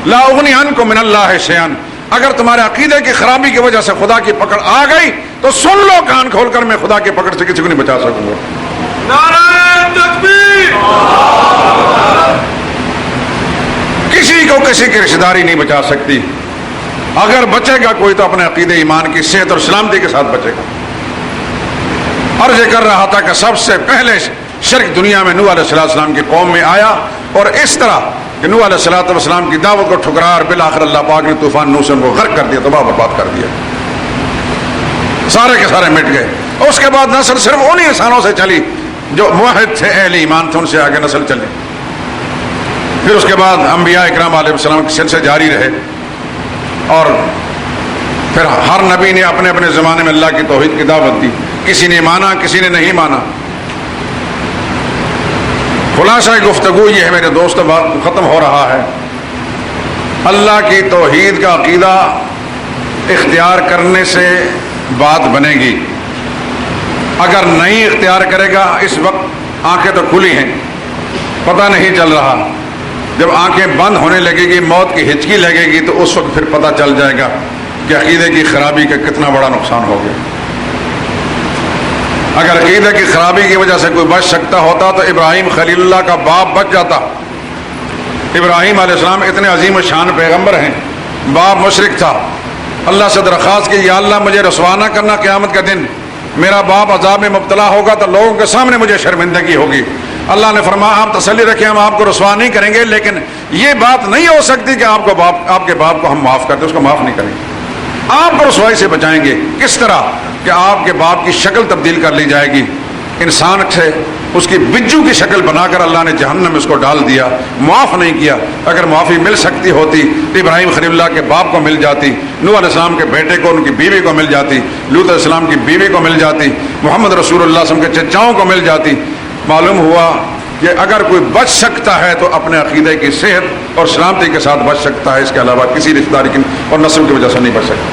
لا اغنی عنکم من اللہ شیئا، اگر تمہارے عقیدے کی خرابی کی وجہ سے خدا کی پکڑ آ گئی تو سن لو کان کھول کر، میں خدا کی پکڑ سے کسی کو نہیں بچا سکوں گا۔ نعرہ تکبیر، کسی کو کسی کی رشتہ داری نہیں بچا سکتی، اگر بچے گا کوئی تو اپنے عقیدے ایمان کی صحت اور سلامتی کے ساتھ بچے گا۔ عرض کر رہا تھا کہ سب سے پہلے شرک دنیا میں نوح علیہ السلام کی قوم میں آیا، اور اس طرح کہ نوح علیہ السلام کی دعوت کو ٹھکرا اور بالآخر اللہ پاک نے طوفان نوح سے ان کو غرق کر دیا، تباہ برباد کر دیا، سارے کے سارے مٹ گئے۔ اس کے بعد نسل صرف انہی انسانوں سے چلی جو موحد تھے، اہل ایمان تھے، ان سے آگے نسل چلی۔ پھر اس کے بعد انبیاء اکرام علیہ السلام کے سلسلے جاری رہے، اور پھر ہر نبی نے اپنے اپنے زمانے میں اللہ کی توحید کی دعوت دی، کسی نے مانا کسی نے نہیں مانا۔ خلاصہ گفتگو یہ ہے میرے دوست، ختم ہو رہا ہے، اللہ کی توحید کا عقیدہ اختیار کرنے سے بات بنے گی، اگر نہیں اختیار کرے گا، اس وقت آنکھیں تو کھلی ہیں، پتہ نہیں چل رہا، جب آنکھیں بند ہونے لگے گی، موت کی ہچکی لگے گی، تو اس وقت پھر پتہ چل جائے گا کہ عقیدے کی خرابی کا کتنا بڑا نقصان ہو گیا۔ اگر عقیدے کی خرابی کی وجہ سے کوئی بچ سکتا ہوتا تو ابراہیم خلیل اللہ کا باپ بچ جاتا۔ ابراہیم علیہ السلام اتنے عظیم شان پیغمبر ہیں، باپ مشرک تھا، اللہ سے درخواست کی، یا اللہ مجھے رسوا نہ کرنا، قیامت کا دن میرا باپ عذاب میں مبتلا ہوگا تو لوگوں کے سامنے مجھے شرمندگی ہوگی۔ اللہ نے فرمایا آپ تسلی رکھیں، ہم آپ کو رسوا نہیں کریں گے، لیکن یہ بات نہیں ہو سکتی کہ آپ کے باپ کو ہم معاف کر دیں، اس کو معاف نہیں کریں گے، آپ کو رسوائی سے بچائیں گے۔ کس طرح کہ آپ کے باپ کی شکل تبدیل کر لی جائے گی، انسان سے اس کی بجو کی شکل بنا کر اللہ نے جہنم میں اس کو ڈال دیا، معاف نہیں کیا۔ اگر معافی مل سکتی ہوتی تو ابراہیم خلیل اللہ کے باپ کو مل جاتی، نوح علیہ السلام کے بیٹے کو، ان کی بیوی کو مل جاتی، لوط علیہ السلام کی بیوی کو مل جاتی، محمد رسول اللہ صلی اللہ علیہ وسلم کے چچاؤں کو مل جاتی۔ معلوم ہوا کہ اگر کوئی بچ سکتا ہے تو اپنے عقیدے کی صحت اور سلامتی کے ساتھ بچ سکتا ہے، اس کے علاوہ کسی رشتہ داری کی اور نسل کی وجہ سے نہیں بچ سکتا۔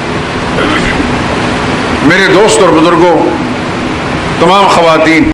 میرے دوست اور بزرگوں، تمام خواتین،